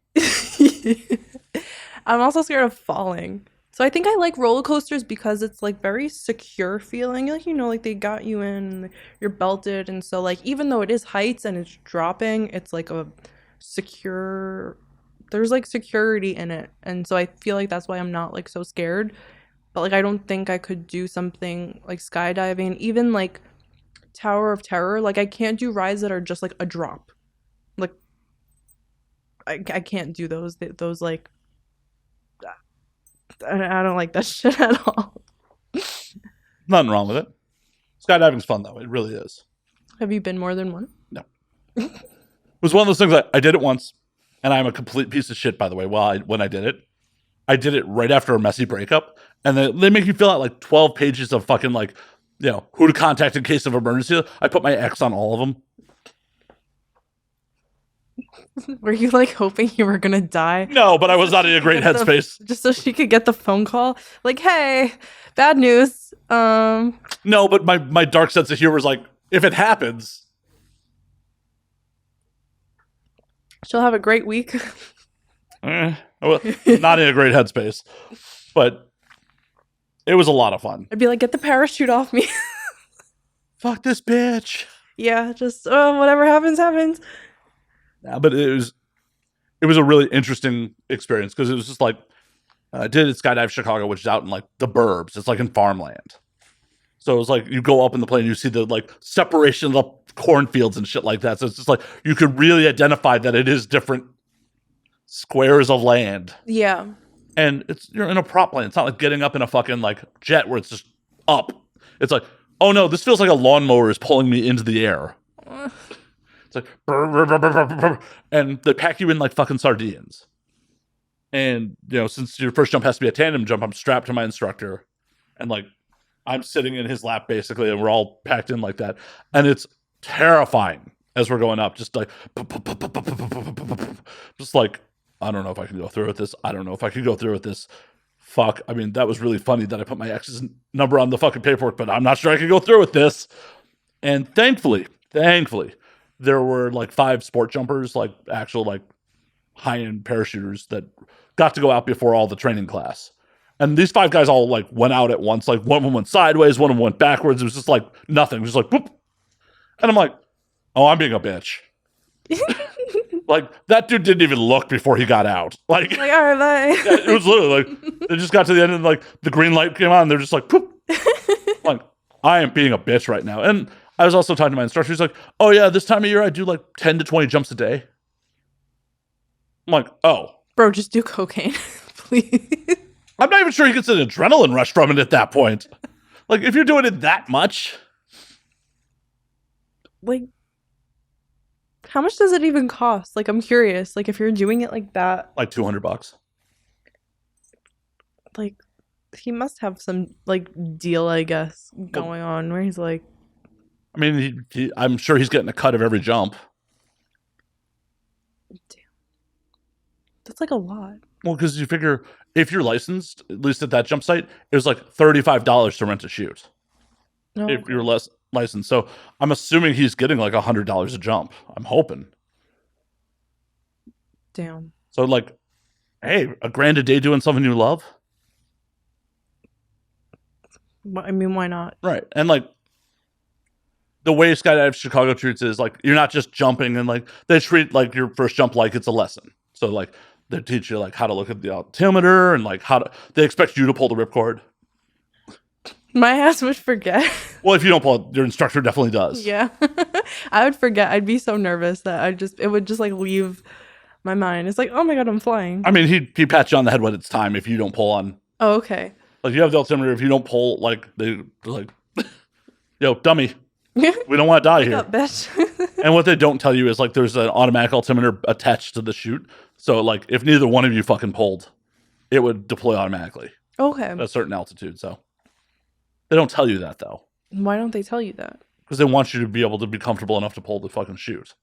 I'm also scared of falling. So I think I like roller coasters because it's like very secure feeling. Like, like they got you in and you're belted. And so like, even though it is heights and it's dropping, it's like a secure, there's like security in it. And so I feel like that's why I'm not like so scared. But like, I don't think I could do something like skydiving, even like Tower of Terror. Like I can't do rides that are just like a drop. Like I can't do those like, I don't like that shit at all. Nothing wrong with it. Skydiving's fun though. It really is. Have you been more than one? No. It was one of those things that I did it once, and I'm a complete piece of shit, by the way. When I did it right after a messy breakup, and they make you fill out like 12 pages of fucking like, who to contact in case of emergency. I put my ex on all of them. Were you like hoping you were gonna die? No, but I was not in a great headspace. Just so she could get the phone call, like, "Hey, bad news." No, but my dark sense of humor is like, if it happens, she'll have a great week. Well, not in a great headspace, but it was a lot of fun. I'd be like, get the parachute off me. Fuck this bitch. Yeah, just whatever happens, happens. Yeah, but it was a really interesting experience because it was just like I did at Skydive Chicago, which is out in like the burbs. It's like in farmland. So it was like you go up in the plane, you see the like separation of the cornfields and shit like that. So it's just like you could really identify that it is different squares of land. Yeah. And you're in a prop plane. It's not like getting up in a fucking like jet where it's just up. It's like, oh no, this feels like a lawnmower is pulling me into the air. It's like, brr, brr, brr, brr, brr, brr, and they pack you in like fucking sardines. And since your first jump has to be a tandem jump, I'm strapped to my instructor, and like I'm sitting in his lap basically, and we're all packed in like that, and it's terrifying as we're going up, just like, just like. I don't know if I can go through with this. I don't know if I can go through with this. Fuck. I mean, that was really funny that I put my ex's number on the fucking paperwork, but I'm not sure I can go through with this. And thankfully, there were like 5 sport jumpers, like actual like high-end parachuters that got to go out before all the training class. And these 5 guys all like went out at once. Like one of them went sideways, one of them went backwards. It was just like nothing. It was just like, whoop. And I'm like, oh, I'm being a bitch. Like, that dude didn't even look before he got out. Like all right, bye. Yeah, it was literally like, they just got to the end and like the green light came on. And they're just like, poop. Like, I am being a bitch right now. And I was also talking to my instructor. He's like, oh yeah, this time of year I do like 10 to 20 jumps a day. I'm like, oh. Bro, just do cocaine, please. I'm not even sure he gets an adrenaline rush from it at that point. Like, if you're doing it that much. Like, how much does it even cost? Like, I'm curious. Like, if you're doing it like that. Like $200. Like, he must have some, like, deal, I guess, going on where he's like. I mean, I'm sure he's getting a cut of every jump. Damn. That's like a lot. Well, because you figure if you're licensed, at least at that jump site, it was like $35 to rent a chute. No. If you're less licensed. So I'm assuming he's getting like $100 a jump. I'm hoping. Damn. So like, hey, $1,000 a day doing something you love? I mean, why not? Right. And like, the way Skydive Chicago treats it is like, you're not just jumping and like, they treat like your first jump like it's a lesson. So like, they teach you like how to look at the altimeter and like they expect you to pull the ripcord. My ass would forget. Well, if you don't pull it, your instructor definitely does. Yeah. I would forget. I'd be so nervous that it would just like leave my mind. It's like, oh my God, I'm flying. I mean, he pats you on the head when it's time if you don't pull on. Oh, okay. Like, you have the altimeter. If you don't pull, like, they're like, yo, dummy, we don't want to die here. Up, bitch. And what they don't tell you is, like, there's an automatic altimeter attached to the chute. So, like, if neither one of you fucking pulled, it would deploy automatically. Okay. At a certain altitude, so. They don't tell you that, though. Why don't they tell you that? Because they want you to be able to be comfortable enough to pull the fucking chute.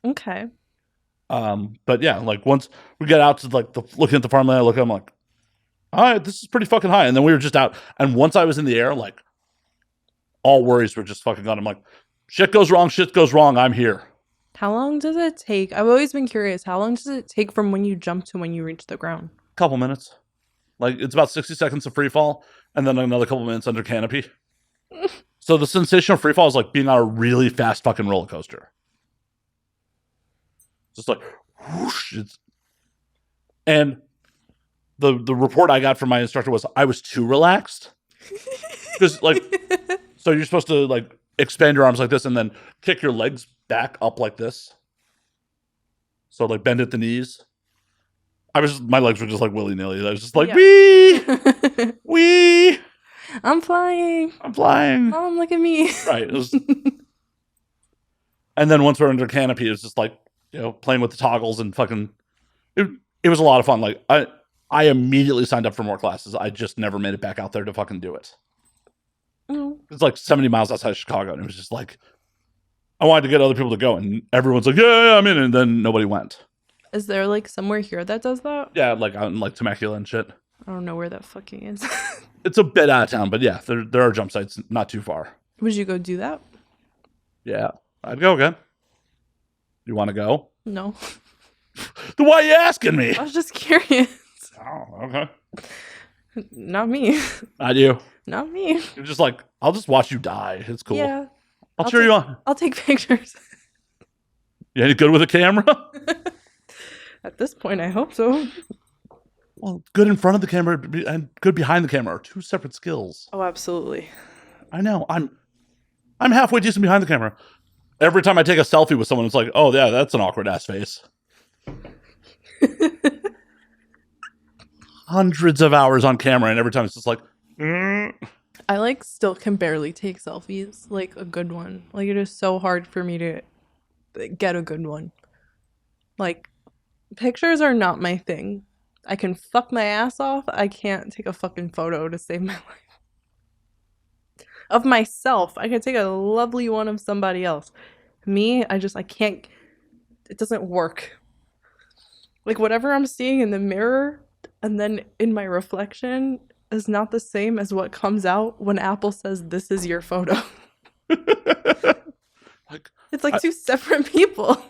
Okay. But yeah, like, once we get out to, like, looking at the farmland, I look at them like, all right, this is pretty fucking high. And then we were just out. And once I was in the air, like, all worries were just fucking gone. I'm like, shit goes wrong, I'm here. How long does it take? I've always been curious. How long does it take from when you jump to when you reach the ground? Couple minutes. Like, it's about 60 seconds of free fall, and then another couple minutes under canopy. So the sensation of free fall is like being on a really fast fucking roller coaster. Just like, whoosh. And the report I got from my instructor was I was too relaxed. Because, like, so you're supposed to, like, expand your arms like this and then kick your legs back up like this. So, like, bend at the knees. My legs were just like willy-nilly. I was just like, yeah. wee. I'm flying. Mom, look at me. Right. And then once we're under canopy, it was just like, playing with the toggles and fucking, it was a lot of fun. Like, I immediately signed up for more classes. I just never made it back out there to fucking do it. Oh. It's like 70 miles outside of Chicago. And it was just like, I wanted to get other people to go. And everyone's like, yeah, I'm in. And then nobody went. Is there like somewhere here that does that? Yeah, like out in like Temecula and shit. I don't know where that fucking is. It's a bit out of town, but yeah, there are jump sites not too far. Would you go do that? Yeah, I'd go again. You want to go? No. Then why are you asking me? I was just curious. Oh, okay. Not me. Not you. Not me. You're just like, I'll just watch you die. It's cool. Yeah. I'll cheer you on. I'll take pictures. You any good with a camera? At this point, I hope so. Well, good in front of the camera and good behind the camera are two separate skills. Oh, absolutely. I know. I'm halfway decent behind the camera. Every time I take a selfie with someone, it's like, oh yeah, that's an awkward ass face. Hundreds of hours on camera, and every time it's just like, I like still can barely take selfies, like a good one. Like it is so hard for me to get a good one. Like pictures are not my thing. I can fuck my ass off. I can't take a fucking photo to save my life. Of myself. I could take a lovely one of somebody else. Me, I can't. It doesn't work. Like whatever I'm seeing in the mirror and then in my reflection is not the same as what comes out when Apple says this is your photo. like It's like two separate people.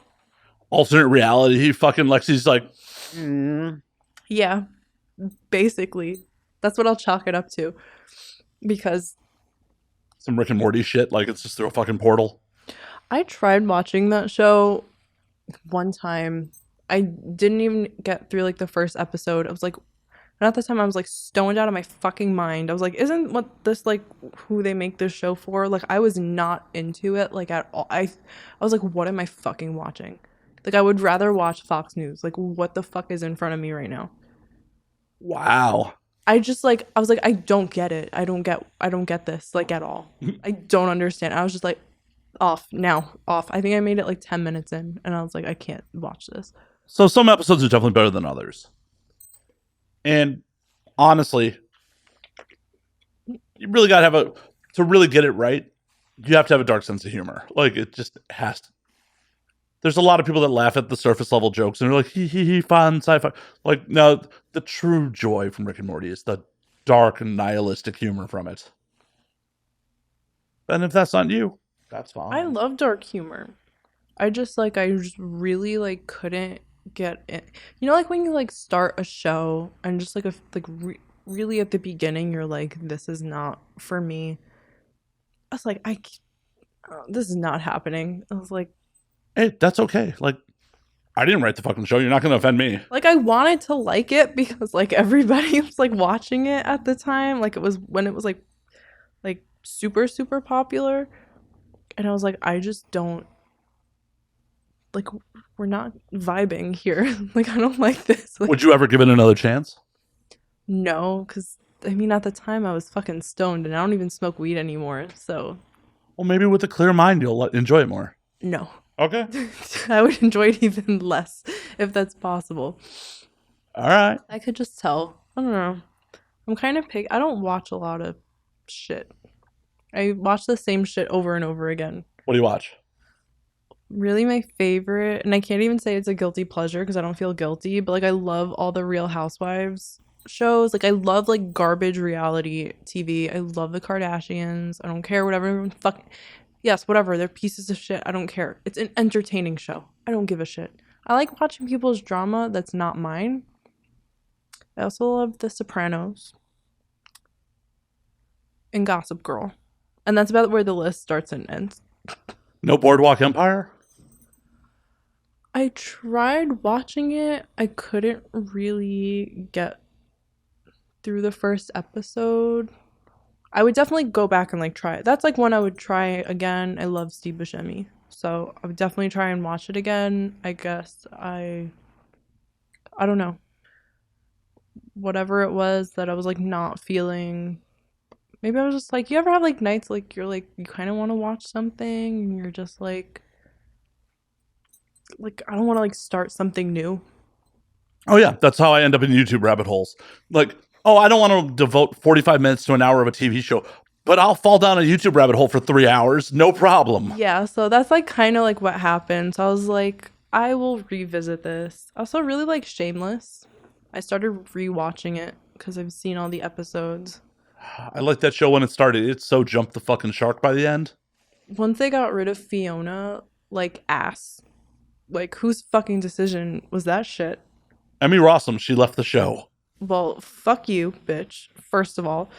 alternate reality. Fucking Lexi's like, Yeah, basically. That's what I'll chalk it up to. Because some Rick and Morty shit. Like it's just through a fucking portal. I tried watching that show one time. I didn't even get through like the first episode. I was like, and at the time I was like stoned out of my fucking mind. I was like, isn't what this like who they make this show for? Like I was not into it like at all. I was like, what am I fucking watching? Like I would rather watch Fox News. Like what the fuck is in front of me right now? Wow. I was like, I don't get it. I don't get this like at all. I don't understand. I was just like, off. I think I made it like 10 minutes in and I was like, I can't watch this. So some episodes are definitely better than others. And honestly, you really gotta have to really get it right, you have to have a dark sense of humor. Like it just has to. There's a lot of people that laugh at the surface level jokes and they're like, hee, fun, sci-fi. Like, no, the true joy from Rick and Morty is the dark and nihilistic humor from it. And if that's not you, that's fine. I love dark humor. I just really like couldn't get it. You know, like when you like start a show and just really at the beginning, you're like, this is not for me. I was like, this is not happening. I was like, hey, that's okay. Like, I didn't write the fucking show. You're not going to offend me. Like, I wanted to like it because, like, everybody was, like, watching it at the time. Like, it was when it was, like super, super popular. And I was like, I just don't, like, we're not vibing here. Like, I don't like this. Like, would you ever give it another chance? No, because, I mean, at the time, I was fucking stoned, and I don't even smoke weed anymore, so. Well, maybe with a clear mind, you'll enjoy it more. No. Okay. I would enjoy it even less, if that's possible. All right. I could just tell. I don't know. I'm kind of I don't watch a lot of shit. I watch the same shit over and over again. What do you watch? Really my favorite, and I can't even say it's a guilty pleasure because I don't feel guilty, but like I love all the Real Housewives shows. Like I love like garbage reality TV. I love the Kardashians. I don't care whatever everyone fucking yes, whatever. They're pieces of shit. I don't care. It's an entertaining show. I don't give a shit. I like watching people's drama that's not mine. I also love The Sopranos and Gossip Girl. And that's about where the list starts and ends. No Boardwalk Empire? I tried watching it. I couldn't really get through the first episode. I would definitely go back and like try it. That's like one I would try again. I love Steve Buscemi. So I would definitely try and watch it again. I guess I don't know. Whatever it was that I was like not feeling. Maybe I was just like, you ever have like nights like you're like you kind of want to watch something and you're just like I don't want to like start something new. Oh yeah, that's how I end up in YouTube rabbit holes. Like, oh, I don't want to devote 45 minutes to an hour of a TV show, but I'll fall down a YouTube rabbit hole for 3 hours, no problem. Yeah, so that's like kind of like what happened. So I was like, I will revisit this. I also really like Shameless. I started rewatching it because I've seen all the episodes. I liked that show when it started. It so jumped the fucking shark by the end. Once they got rid of Fiona, like ass. Like, whose fucking decision was that shit? Emmy Rossum, she left the show. Well, fuck you, bitch. First of all,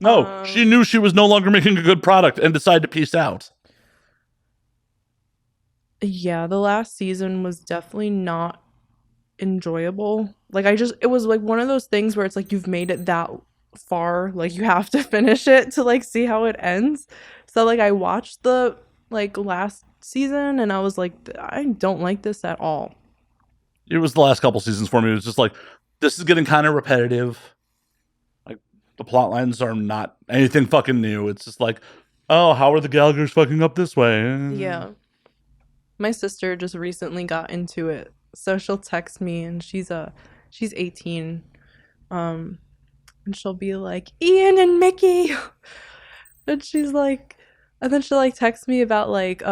No, she knew she was no longer making a good product and decided to peace out. yeah, the last season was definitely not enjoyable. Like, it was like one of those things where it's like you've made it that far, like you have to finish it to like see how it ends. So like I watched the like last season and I was like, I don't like this at all. It was the last couple seasons for me. It was just like, this is getting kind of repetitive. Like, the plot lines are not anything fucking new. It's just like, oh, how are the Gallaghers fucking up this way? Yeah. My sister just recently got into it. So she'll text me and she's 18. And she'll be like, Ian and Mickey. And she's like, and then she'll like text me about like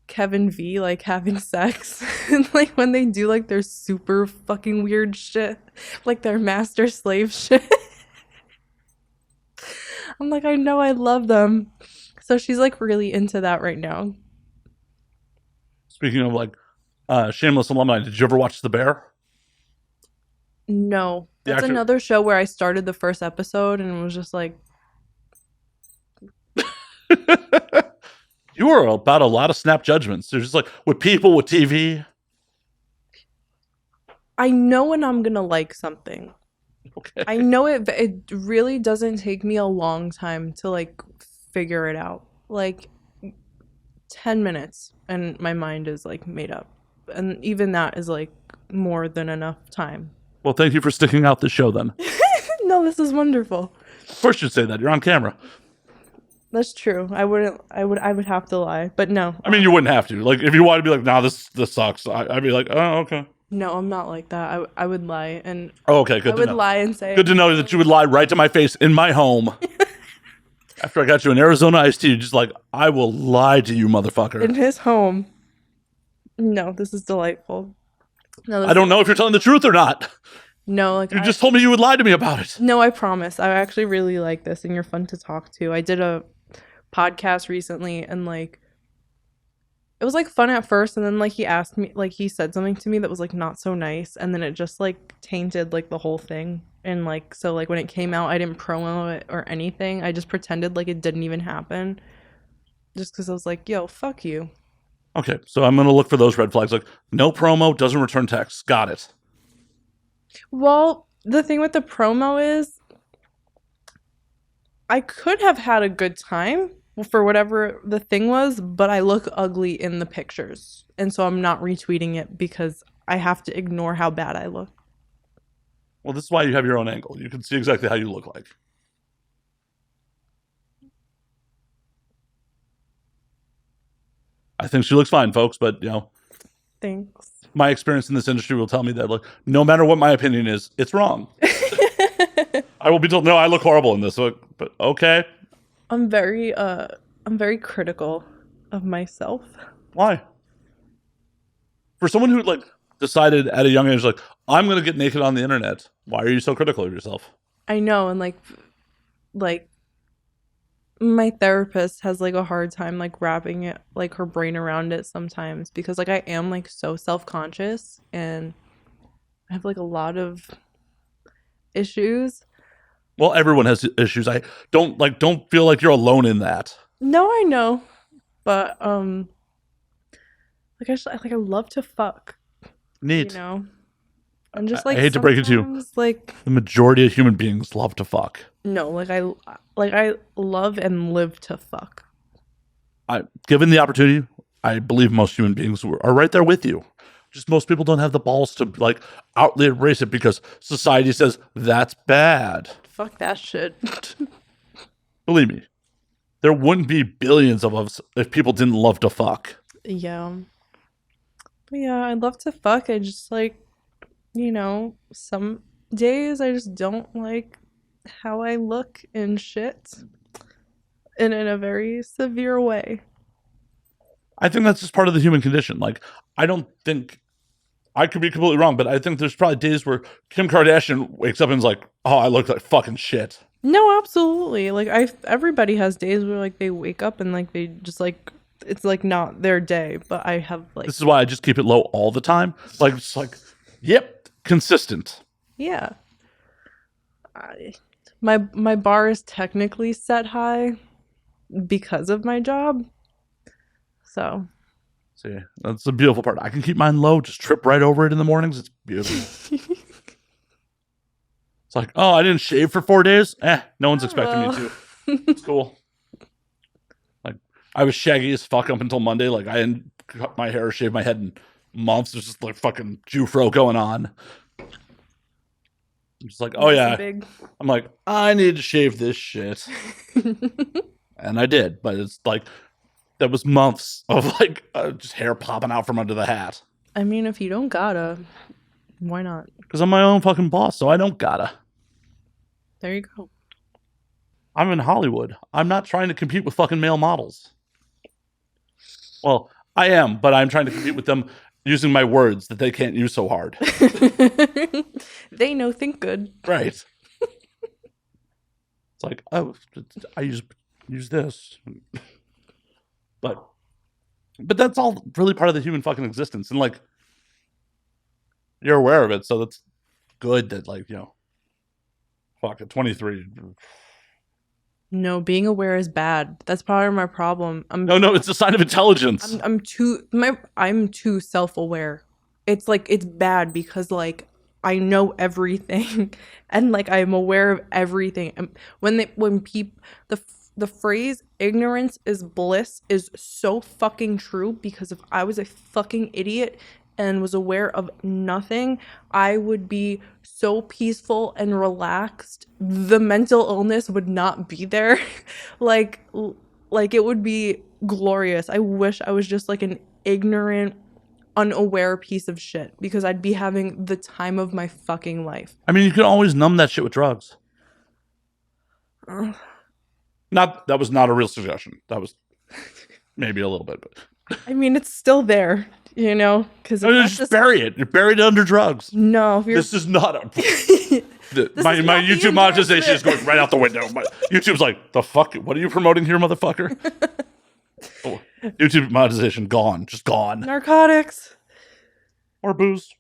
Kevin V like having sex and like when they do like their super fucking weird shit, like their master slave shit. I'm like, I know, I love them. So she's like really into that right now. Speaking of like shameless alumni, did you ever watch The Bear? No, that's another show where I started the first episode and was just like, You were about a lot of snap judgments. They're just like, with people, with TV. I know when I'm gonna like something. Okay. I know it really doesn't take me a long time to like figure it out. Like 10 minutes and my mind is like made up. And even that is like more than enough time. Well, thank you for sticking out the show then. No, this is wonderful. Of course you'd say that. You're on camera. That's true. I would have to lie, but no. I mean, you wouldn't have to. Like, if you wanted to be like, nah, this sucks, I'd be like, oh, okay. No, I'm not like that. I would lie and okay, good I to would know. lie and say Good to know that you would lie right to my face in my home. After I got you an Arizona iced tea, you're just like, I will lie to you, motherfucker. in his home. No, this is delightful. No, I don't know if you're telling the truth or not. No, like You just told me you would lie to me about it. No, I promise. I actually really like this and you're fun to talk to. I did a podcast recently and like it was like fun at first and then like he asked me like he said something to me that was like not so nice and then it just like tainted like the whole thing and like so like when it came out I didn't promo it or anything. I just pretended like it didn't even happen just because I was like, yo, fuck you. Okay, so I'm gonna look for those red flags, like no promo, doesn't return text. Got it. Well, the thing with the promo is I could have had a good time for whatever the thing was, but I look ugly in the pictures. And so I'm not retweeting it because I have to ignore how bad I look. Well, this is why you have your own angle. You can see exactly how you look like. I think she looks fine, folks, but, you know. Thanks. My experience in this industry will tell me that, like, no matter what my opinion is, it's wrong. I will be told, no, I look horrible in this, but okay. I'm very critical of myself. Why? For someone who, like, decided at a young age, like, I'm going to get naked on the internet, why are you so critical of yourself? I know, and like my therapist has like a hard time like wrapping it like her brain around it sometimes because like I am like so self-conscious and I have like a lot of issues. Well, everyone has issues. I don't feel like you're alone in that. No, I know. But like I love to fuck. Neat. You know? I'm just like I hate to break it to you. Like the majority of human beings love to fuck. No, like I love and live to fuck. Given the opportunity, I believe most human beings are right there with you. Just most people don't have the balls to like outly embrace it because society says that's bad. Fuck that shit. Believe me, there wouldn't be billions of us if people didn't love to fuck. Yeah. But yeah, I love to fuck. I just like, you know, some days I just don't like how I look and shit. And in a very severe way. I think that's just part of the human condition. Like, I don't think, I could be completely wrong, but I think there's probably days where Kim Kardashian wakes up and is like, oh, I look like fucking shit. No, absolutely. Like everybody has days where like they wake up and like they just like it's like not their day, but I have like, This is why I just keep it low all the time. Like, it's like, yep, consistent. yeah. My bar is technically set high because of my job. So See, that's the beautiful part. I can keep mine low, just trip right over it in the mornings. It's beautiful. It's like, oh, I didn't shave for 4 days. No one's expecting me to. It's cool. Like, I was shaggy as fuck up until Monday. Like, I hadn't cut my hair or shaved my head in months. There's just like fucking Jufro going on. I'm just like, oh yeah. big. I'm like, I need to shave this shit. And I did, but it's like, that was months of like just hair popping out from under the hat. I mean, if you don't gotta, why not? Because I'm my own fucking boss, so I don't gotta. There you go. I'm in Hollywood. I'm not trying to compete with fucking male models. Well, I am, but I'm trying to compete with them using my words that they can't use so hard. They know think good. Right. It's like, oh, I use this. But that's all really part of the human fucking existence. And like, you're aware of it, so that's good that, like, you know, fuck, at 23. No, being aware is bad. That's part of my problem. No, it's a sign of intelligence. I'm too self-aware. It's like it's bad because like I know everything and like I'm aware of everything. And the phrase ignorance is bliss is so fucking true, because if I was a fucking idiot and was aware of nothing, I would be so peaceful and relaxed. The mental illness would not be there. like it would be glorious. I wish I was just like an ignorant, unaware piece of shit, because I'd be having the time of my fucking life. I mean, you can always numb that shit with drugs. That was not a real suggestion. That was maybe a little bit, but I mean, it's still there, you know, because just bury it. You're buried under drugs. No, this is not a. My YouTube monetization is going right out the window. YouTube's like, the fuck? What are you promoting here, motherfucker? Oh, YouTube monetization gone, just gone. Narcotics or booze.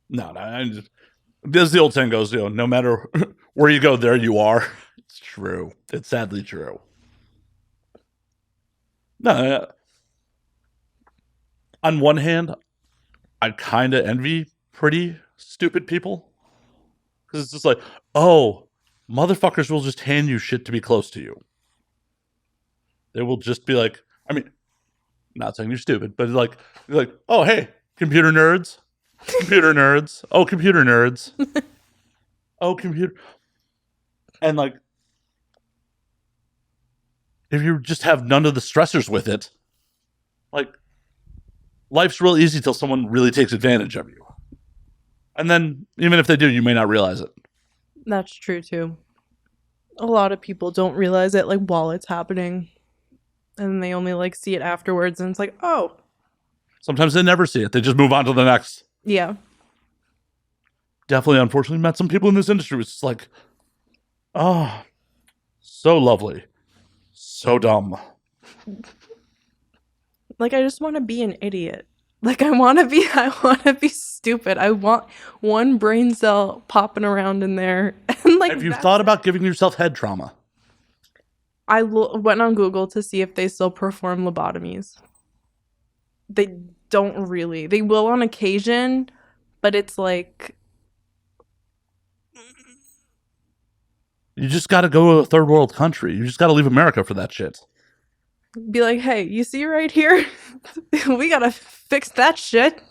No, as the old saying goes, you know, no matter where you go, there you are. It's true. It's sadly true. No, on one hand, I kind of envy pretty stupid people, because it's just like, oh, motherfuckers will just hand you shit to be close to you. They will just be like, I mean, not saying you're stupid, but like, oh, hey, computer nerds. Oh, computer nerds. Oh, computer. And like, if you just have none of the stressors with it, like, life's real easy till someone really takes advantage of you. And then, even if they do, you may not realize it. That's true, too. A lot of people don't realize it, like, while it's happening. And they only, like, see it afterwards, and it's like, oh. Sometimes they never see it. They just move on to the next. Yeah. Definitely, unfortunately, met some people in this industry. It's just like, oh, so lovely. So dumb. Like, I just want to be an idiot. Like, I want to be stupid. I want one brain cell popping around in there. And like, have you thought about giving yourself head trauma? I went on Google to see if they still perform lobotomies. They don't really. They will on occasion, but it's like, you just got to go to a third world country. You just got to leave America for that shit. Be like, hey, you see right here? We got to fix that shit.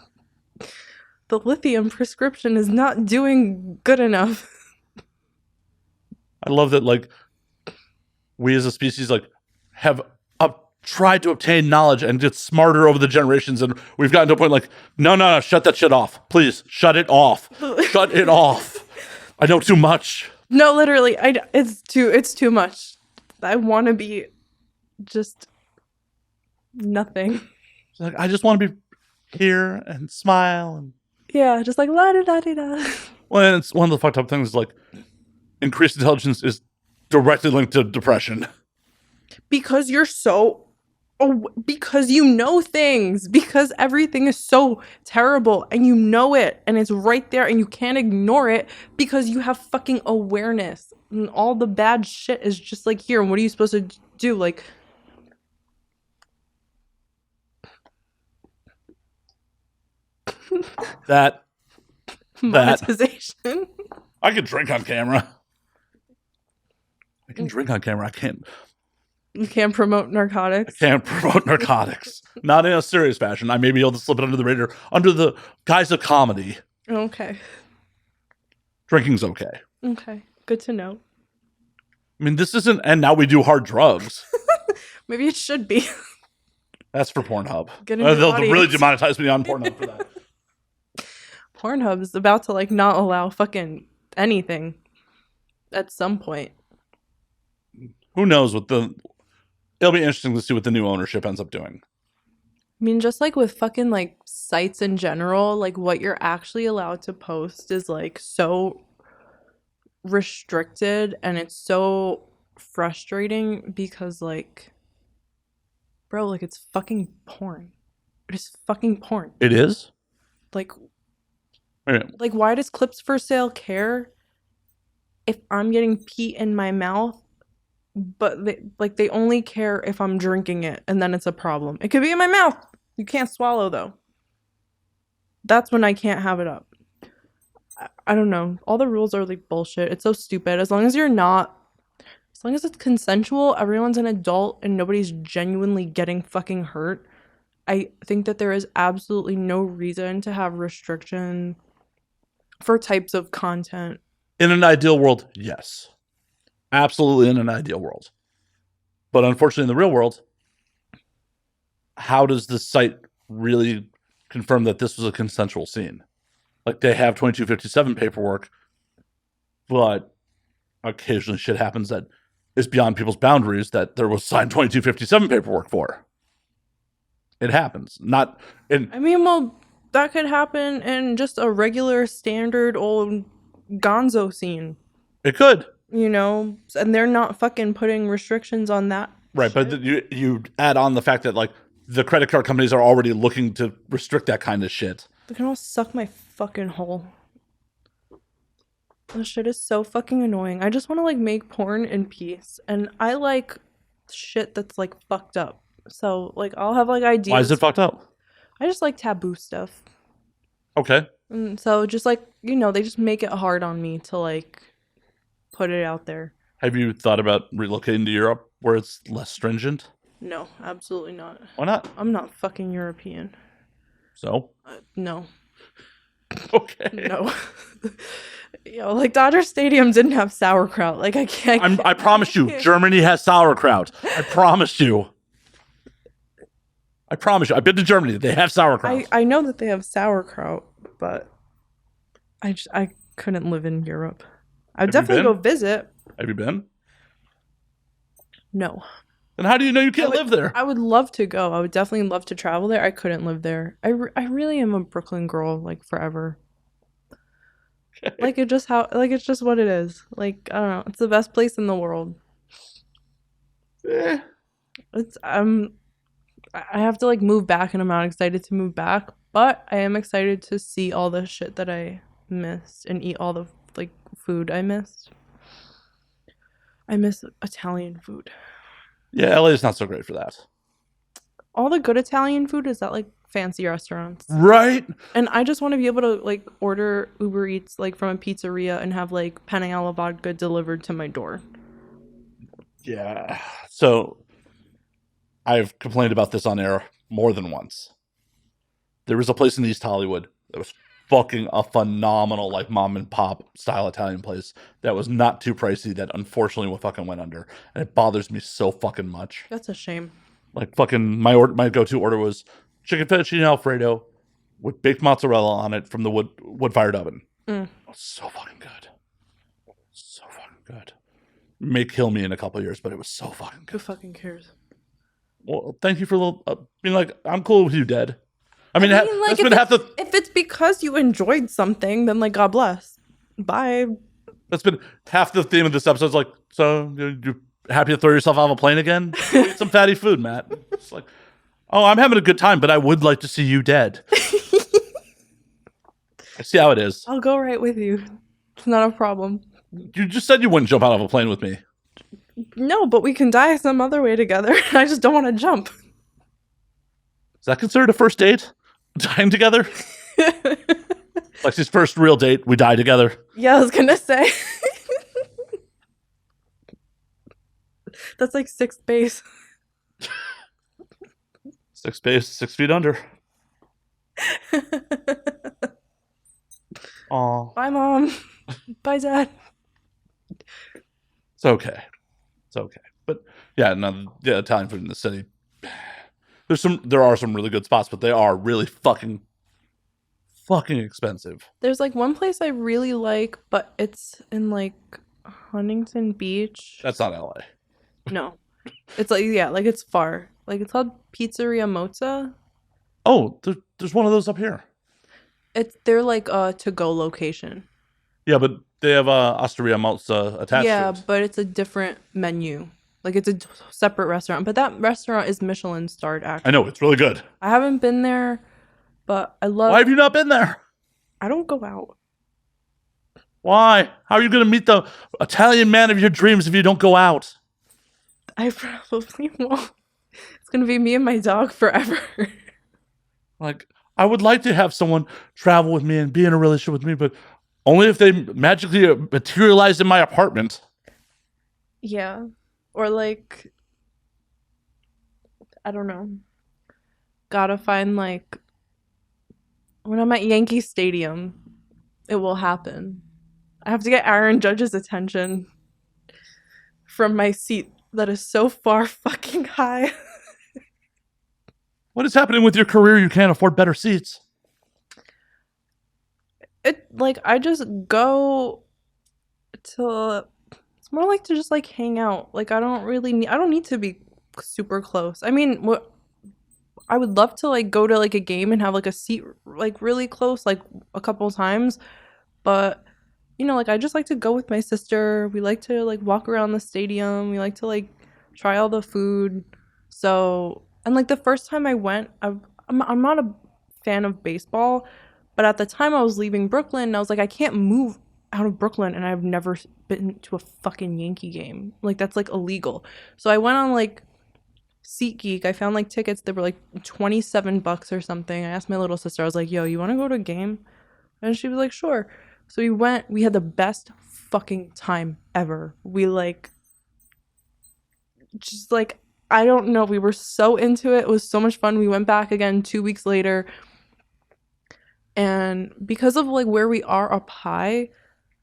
The lithium prescription is not doing good enough. I love that, like, we as a species, like, have tried to obtain knowledge and get smarter over the generations, and we've gotten to a point like, no, shut that shit off. Please, shut it off. Shut it off. I know too much. No, literally, it's too much. I want to be just nothing. Like, I just want to be here and smile and yeah, just like la da da da. Well, and it's one of the fucked up things. Like, increased intelligence is directly linked to depression. Because you're so. Oh, because you know things. Because everything is so terrible and you know it and it's right there and you can't ignore it because you have fucking awareness. And all the bad shit is just like here. And what are you supposed to do? Like, That monetization. I can drink on camera. I can drink on camera. I can't You can't promote narcotics. promote narcotics. Not in a serious fashion. I may be able to slip it under the radar under the guise of comedy. Okay. Drinking's okay. Okay. Good to know. I mean, this isn't, and now we do hard drugs. Maybe it should be. That's for Pornhub. Get a new They'll really audience. demonetize me on Pornhub for that. Pornhub is about to like not allow fucking anything at some point. Who knows what the... It'll be interesting to see what the new ownership ends up doing. I mean, just like with fucking like sites in general, like what you're actually allowed to post is like so restricted and it's so frustrating because like, bro, like it's fucking porn. It is fucking porn. It is? Like, Okay. like why does Clips for Sale care if I'm getting pee in my mouth? But they only care if I'm drinking it, and then it's a problem. It could be in my mouth. You can't swallow though. That's when I can't have it up. I don't know. All the rules are like bullshit. It's so stupid. As long as it's consensual, everyone's an adult, and nobody's genuinely getting fucking hurt. I think that there is absolutely no reason to have restriction for types of content. In an ideal world, yes. Absolutely in an ideal world. But unfortunately, in the real world, how does the site really confirm that this was a consensual scene? Like, they have 2257 paperwork, but occasionally shit happens that is beyond people's boundaries that there was signed 2257 paperwork for. It happens. Not in... I mean, well, that could happen in just a regular standard old gonzo scene. It could. You know, and they're not fucking putting restrictions on that. Right, shit. but you add on the fact that, like, the credit card companies are already looking to restrict that kind of shit. They can all suck my fucking hole. This shit is so fucking annoying. I just want to, like, make porn in peace. And I like shit that's, like, fucked up. So, like, I'll have, like, ideas. Why is it fucked up? I just like taboo stuff. Okay. And so, just, like, you know, they just make it hard on me to, like, put it out there. Have you thought about relocating to Europe where it's less stringent? No, absolutely not. Why not? I'm not fucking European. So? No. Okay. No. Yo, like Dodger Stadium didn't have sauerkraut. Like I can't. I promise you, Germany has sauerkraut. I promise you. I promise you. I've been to Germany. They have sauerkraut. I know that they have sauerkraut, but I couldn't live in Europe. I'd definitely go visit. Have you been? No. Then how do you know you can't live there? I would love to go. I would definitely love to travel there. I couldn't live there. I really am a Brooklyn girl, like forever. Okay. Like it's just what it is. Like I don't know. It's the best place in the world. It's I have to like move back, and I'm not excited to move back, but I am excited to see all the shit that I missed and eat all the like food I missed. I miss Italian food. Yeah, LA is not so great for that. All the good Italian food is at like fancy restaurants. Right? And I just want to be able to like order Uber Eats like from a pizzeria and have like penne alla vodka delivered to my door. Yeah. So I've complained about this on air more than once. There was a place in East Hollywood that was fucking a phenomenal like mom and pop style Italian place that was not too pricey that unfortunately fucking went under, and it bothers me so fucking much. That's a shame. Like fucking my go-to order was chicken fettuccine Alfredo with baked mozzarella on it from the wood-fired oven. It was so fucking good. So fucking good. May kill me in a couple of years, but it was so fucking good. Who fucking cares? Well, thank you for a little being like, I'm cool with you, Dad. I mean, like, that's been half the... If it's because you enjoyed something, then, like, God bless. Bye. That's been half the theme of this episode. Is like, so, happy to throw yourself out of a plane again? Go eat some fatty food, Matt. It's like, oh, I'm having a good time, but I would like to see you dead. I see how it is. I'll go right with you. It's not a problem. You just said you wouldn't jump out of a plane with me. No, but we can die some other way together. I just don't want to jump. Is that considered a first date? Dying together? Lexi's first real date, we die together. Yeah, I was gonna say. That's like sixth base. Sixth base, 6 feet under. Aw. Bye, Mom. Bye, Dad. It's okay. It's okay. But yeah, no, yeah, Italian food in the city. There are some really good spots, but they are really fucking expensive. There's like one place I really like, but it's in like Huntington Beach. That's not LA. No. It's like, yeah, like it's far. Like it's called Pizzeria Mozza. Oh, there's one of those up here. They're like a to-go location. Yeah, but they have Osteria Malta attached Yeah, to it. but it's a different menu. Like it's a separate restaurant, but that restaurant is Michelin starred actually. I know, it's really good. I haven't been there, but I love Why have you not been there? I don't go out. Why? How are you going to meet the Italian man of your dreams if you don't go out? I probably won't. It's going to be me and my dog forever. Like, I would like to have someone travel with me and be in a relationship with me, but only if they magically materialize in my apartment. Yeah. Or like, I don't know. Gotta find like, when I'm at Yankee Stadium, it will happen. I have to get Aaron Judge's attention from my seat that is so far fucking high. What is happening with your career? You can't afford better seats. I just go to, it's more like to just like hang out. Like I don't need to be super close. I mean, what I would love to like go to like a game and have like a seat like really close like a couple times, but you know, like I just like to go with my sister. We like to like walk around the stadium. We like to like try all the food. So, and like the first time I went, I'm not a fan of baseball, but at the time I was leaving Brooklyn and I was like, I can't move out of Brooklyn and I've never been to a fucking Yankee game. Like that's like illegal. So I went on like SeatGeek. I found like tickets that were like $27 or something. I asked my little sister, I was like, yo, you want to go to a game? And she was like, sure. So we went, we had the best fucking time ever. We like, just like, I don't know, we were so into it. It was so much fun. We went back again 2 weeks later. And because of like where we are up high,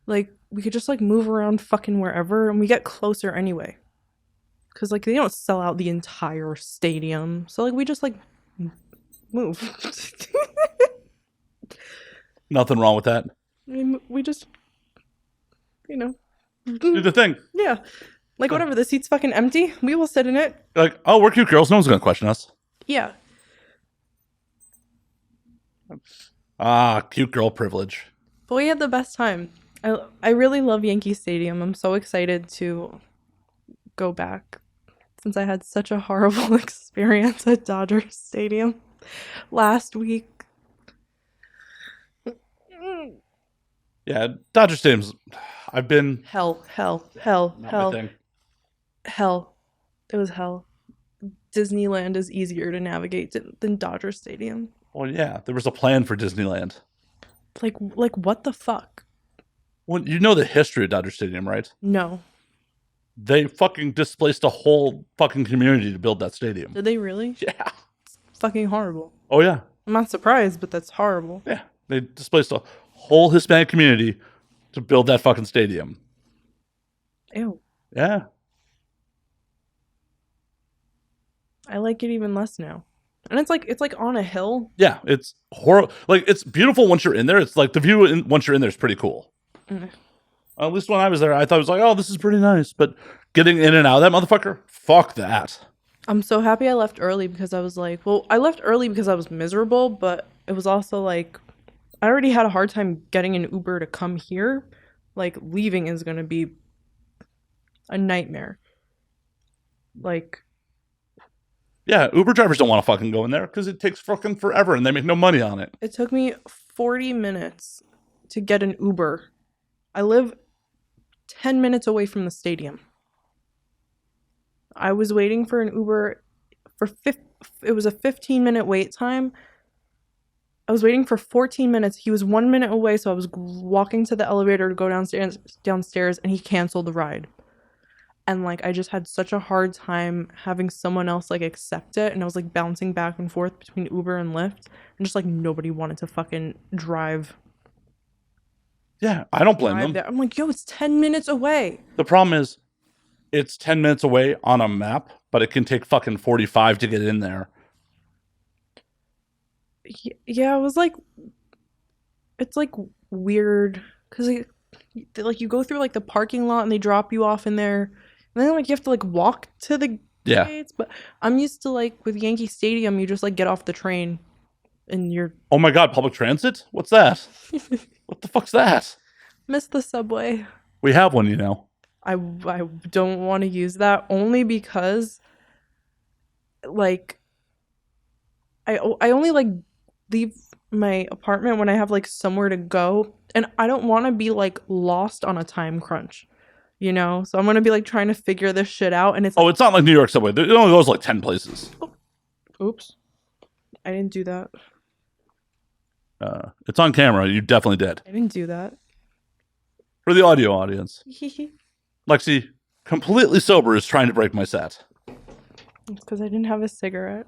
like we could just like move around fucking wherever and we get closer anyway. Cause like they don't sell out the entire stadium. So like we just like move. Nothing wrong with that. We just, you know. Do the thing. Yeah. Like whatever, the seat's fucking empty. We will sit in it. Like, oh, we're cute girls. No one's going to question us. Yeah. Ah, cute girl privilege. But we had the best time. I really love Yankee Stadium. I'm so excited to go back since I had such a horrible experience at Dodger Stadium last week. Yeah, Dodger Stadium's. I've been. Hell. Not my thing. Hell. It was hell. Disneyland is easier to navigate than Dodger Stadium. Well, yeah, there was a plan for Disneyland. Like what the fuck? Well, you know the history of Dodger Stadium, right? No. They fucking displaced a whole fucking community to build that stadium. Did they really? Yeah. It's fucking horrible. Oh, yeah. I'm not surprised, but that's horrible. Yeah. They displaced a whole Hispanic community to build that fucking stadium. Ew. Yeah. I like it even less now. And it's like on a hill. Yeah, it's horrible. Like, it's beautiful once you're in there. It's like the view once you're in there is pretty cool. Mm. At least when I was there, I thought it was like, oh, this is pretty nice. But getting in and out of that motherfucker, fuck that. I'm so happy I left early because I was like, well, I left early because I was miserable, but it was also like, I already had a hard time getting an Uber to come here. Like, leaving is going to be a nightmare. Like, Yeah, Uber drivers don't want to fucking go in there because it takes fucking forever and they make no money on it. it took me 40 minutes to get an Uber. I live 10 minutes away from the stadium. I was waiting for an Uber for it was a 15-minute wait time. I was waiting for 14 minutes. He was 1 minute away, so I was walking to the elevator to go downstairs, and he canceled the ride. And like I just had such a hard time having someone else like accept it, and I was like bouncing back and forth between Uber and Lyft, and just like nobody wanted to fucking drive Yeah, I don't blame them. there. I'm like, yo, it's 10 minutes away. The problem is it's 10 minutes away on a map, but it can take fucking 45 to get in there. Yeah, I was like, it's like weird because like you go through like the parking lot and they drop you off in there, and then like you have to like walk to the gates. But I'm used to like with Yankee Stadium, you just like get off the train and you're. Oh my god, public transit? What's that? What the fuck's that? Miss the subway. We have one, you know. I don't want to use that only because like I only like leave my apartment when I have like somewhere to go, and I don't want to be like lost on a time crunch, you know? So I'm going to be like trying to figure this shit out, and it's it's not like New York subway. It only goes like 10 places. Oops. I didn't do that. It's on camera. You definitely did. I didn't do that. For the audio audience, Lexi, completely sober, is trying to break my set. It's because I didn't have a cigarette.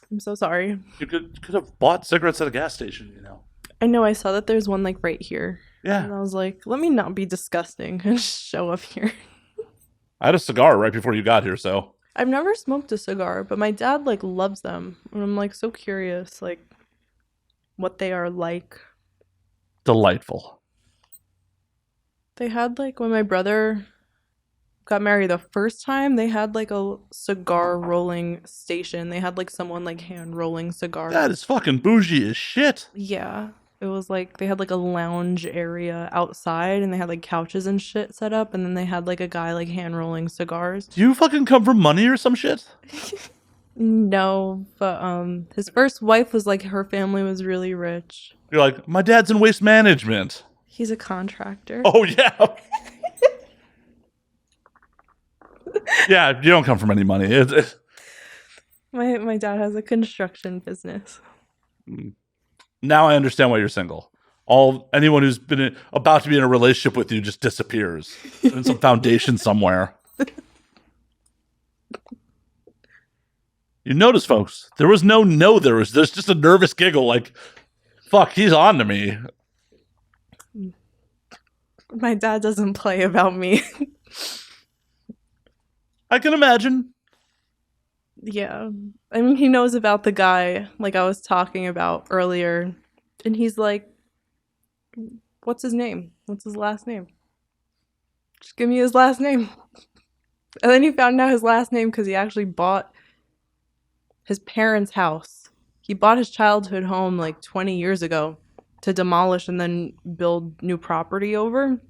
I'm so sorry. You could have bought cigarettes at a gas station, you know. I know, I saw that there's one like right here. Yeah. And I was like, let me not be disgusting and show up here. I had a cigar right before you got here, so. I've never smoked a cigar, but my dad like loves them. And I'm like so curious, like what they are like. Delightful. They had like when my brother got married the first time, they had like a cigar rolling station. They had like someone like hand rolling cigars. That is fucking bougie as shit. Yeah. It was like they had like a lounge area outside, and they had like couches and shit set up, and then they had like a guy like hand rolling cigars. Do you fucking come from money or some shit? No, but his first wife was like, her family was really rich. You're like, my dad's in waste management. He's a contractor. Oh yeah. Yeah, you don't come from any money. My dad has a construction business. Now I understand why you're single. Anyone who's been about to be in a relationship with you just disappears in some foundation somewhere. You notice, folks, there was there's just a nervous giggle like, fuck, he's on to me. My dad doesn't play about me. I can imagine. Yeah. I mean, he knows about the guy like I was talking about earlier. And he's like, what's his name? What's his last name? Just give me his last name. And then he found out his last name because he actually bought his parents' house. He bought his childhood home like 20 years ago to demolish and then build new property over.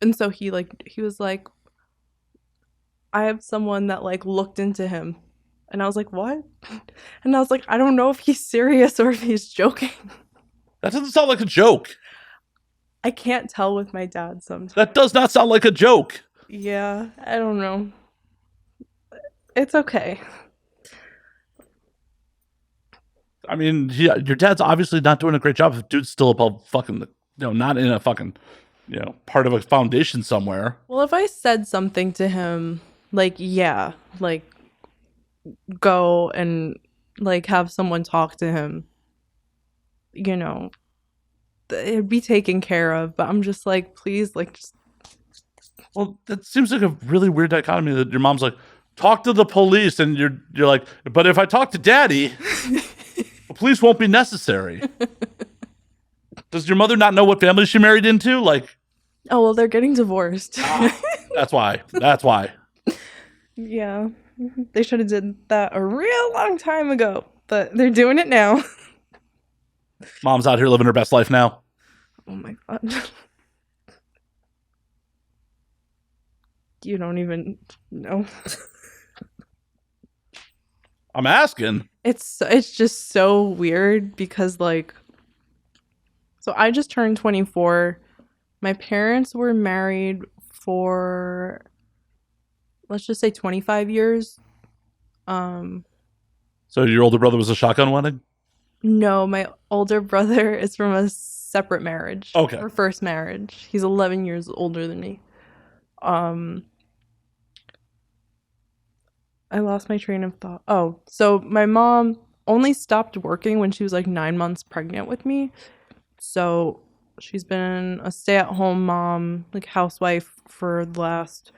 And so he was like, I have someone that like looked into him. And I was like, what? And I was like, I don't know if he's serious or if he's joking. That doesn't sound like a joke. I can't tell with my dad sometimes. That does not sound like a joke. Yeah, I don't know. It's okay. I mean, your dad's obviously not doing a great job. If dude's still above fucking, not in a fucking, part of a foundation somewhere. Well, if I said something to him, like, yeah, like, go and, like, have someone talk to him, it'd be taken care of. But I'm just like, please, like, just. Well, that seems like a really weird dichotomy that your mom's like, talk to the police, and you're like, but if I talk to daddy, the police won't be necessary. Does your mother not know what family she married into? Like, oh, well, they're getting divorced. That's why. Yeah, they should have did that a real long time ago, but they're doing it now. Mom's out here living her best life now. Oh my god. You don't even know. I'm asking. It's just so weird because like so I just turned 24. My parents were married for let's just say 25 years. Um So your older brother was a shotgun wedding? no, my older brother is from a separate marriage. Okay. Her first marriage. He's 11 years older than me. Um I lost my train of thought. Oh, so my mom only stopped working when she was like 9 months pregnant with me. So she's been a stay-at-home mom, like housewife for the last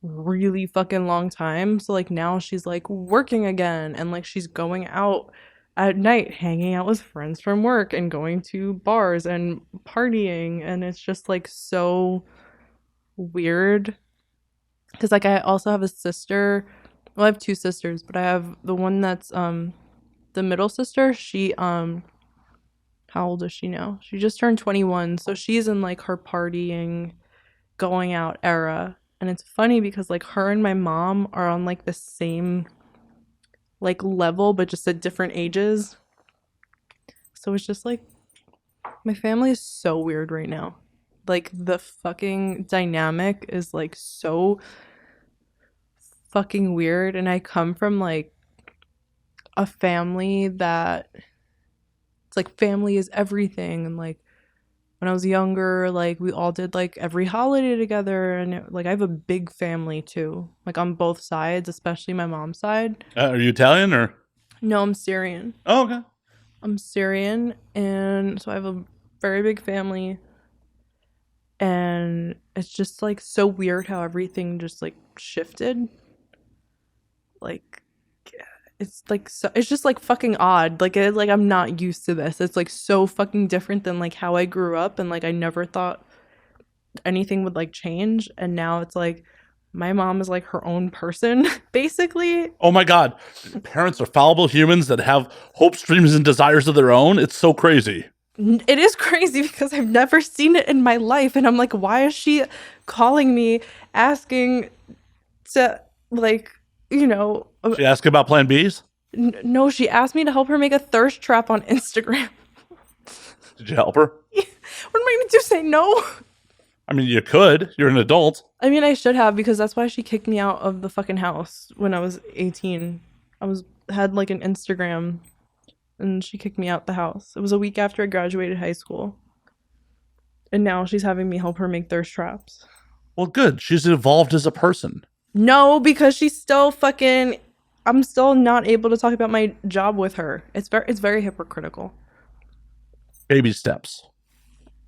really fucking long time. So like now she's like working again and like she's going out at night, hanging out with friends from work and going to bars and partying, and it's just like so weird because like I also have a sister. Well, I have two sisters, but I have the one that's the middle sister. She how old is she now? She just turned 21, so she's in like her partying, going out era. And it's funny because like her and my mom are on like the same like level but just at different ages. So it's just like my family is so weird right now. Like the fucking dynamic is like so fucking weird, and I come from like a family that it's like family is everything, and like when I was younger, like we all did like every holiday together, and like I have a big family too, like on both sides, especially my mom's side. Are you Italian or? No, I'm Syrian. Oh, okay. I'm Syrian, and so I have a very big family, and it's just like so weird how everything just like shifted. Like it's like so, it's just like fucking odd. Like I'm not used to this. It's like so fucking different than like how I grew up, and like I never thought anything would like change, and now it's like my mom is like her own person basically. Oh my God. Parents are fallible humans that have hopes, dreams, and desires of their own. It's so crazy. It is crazy because I've never seen it in my life, and I'm like, why is she calling me asking to like, you know, She asked about Plan Bs. no, she asked me to help her make a thirst trap on Instagram. Did you help her? What am I gonna do, say no? I mean, you could. You're an adult. I mean, I should have, because that's why she kicked me out of the fucking house when I was 18. I was had like an Instagram, and she kicked me out the house. It was a week after I graduated high school. And now she's having me help her make thirst traps. Well, good. She's evolved as a person. No, because she's still fucking I'm still not able to talk about my job with her. It's very hypocritical. Baby steps.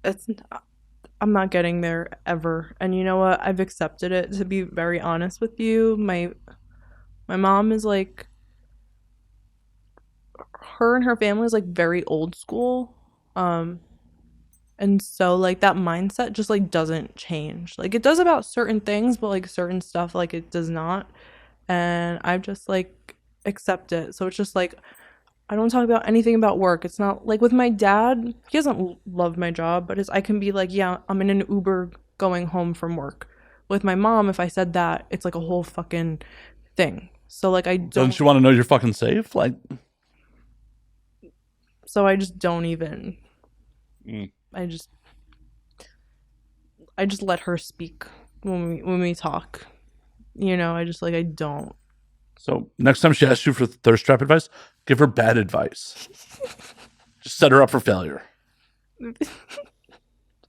It's I'm not getting there ever. And you know what? I've accepted it, to be very honest with you. My mom is like her and her family is like very old school. And so like that mindset just like doesn't change. Like it does about certain things, but like certain stuff like it does not. And I've just like accept it. So it's just like I don't talk about anything about work. It's not like with my dad, he doesn't love my job, but I can be like, yeah, I'm in an Uber going home from work. With my mom, if I said that, it's like a whole fucking thing. So like I Doesn't don't she want to know you're fucking safe? Like, so I just don't even mm. I just let her speak when we talk. You know, I just like I don't. So next time she asks you for thirst trap advice, give her bad advice. Just set her up for failure.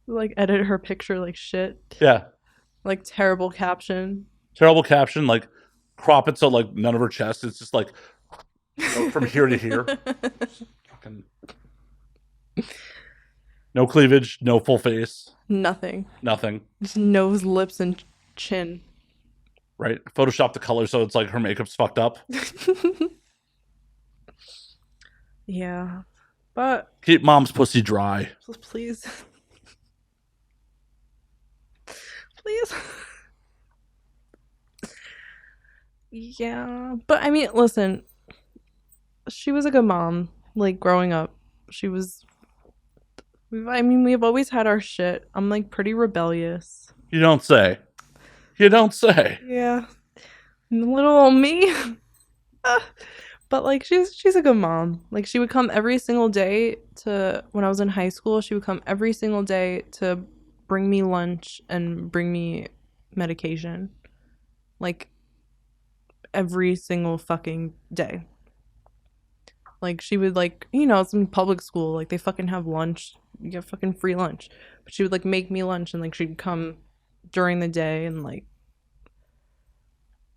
Like edit her picture like shit. Yeah. Like terrible caption. Terrible caption. Like crop it so like none of her chest. It's just like from here to here. Fucking no cleavage, no full face, Nothing. nothing. Just nose, lips, and chin. Right? Photoshop the color so it's like her makeup's fucked up. Yeah. But Keep mom's pussy dry. please. Please. Yeah. But I mean, listen, she was a good mom. Like growing up, she was. I mean, we've always had our shit. I'm like pretty rebellious. You don't say. You don't say. Yeah, little old me. But like she's a good mom. Like she would come every single day to when I was in high school, she would come every single day to bring me lunch and bring me medication. Like every single fucking day. Like she would like, it's in public school, like they fucking have lunch. You get fucking free lunch. But she would like make me lunch and like she'd come during the day and like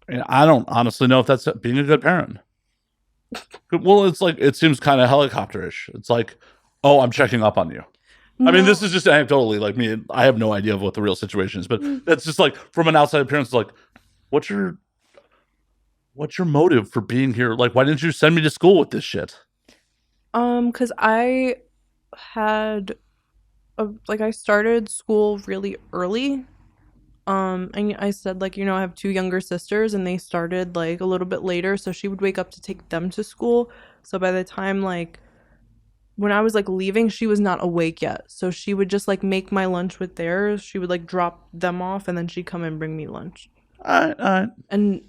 And I don't honestly know if that's being a good parent. Well, it's like it seems kind of helicopterish. It's like, oh, I'm checking up on you. I mean, this no. is just anecdotally, like me. I have no idea of what the real situation is, but that's just like from an outside appearance. Like, what's your motive for being here? Like, why didn't you send me to school with this shit? Cuz I had I started school really early. And I said like, I have two younger sisters and they started like a little bit later, so she would wake up to take them to school. So by the time like when I was like leaving, she was not awake yet. So she would just like make my lunch with theirs. She would like drop them off and then she'd come and bring me lunch. I And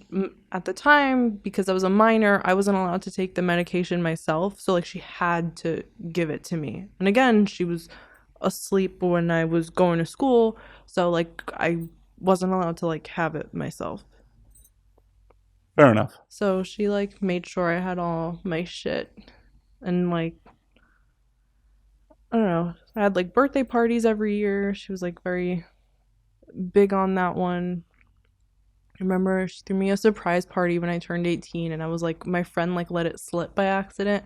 at the time, because I was a minor, I wasn't allowed to take the medication myself. So like she had to give it to me. And again, she was asleep when I was going to school. So like I wasn't allowed to like have it myself. fair enough. So she like made sure I had all my shit. And like I don't know, I had like birthday parties every year. She was like very big on that one. I remember she threw me a surprise party when I turned 18 and I was like my friend like let it slip by accident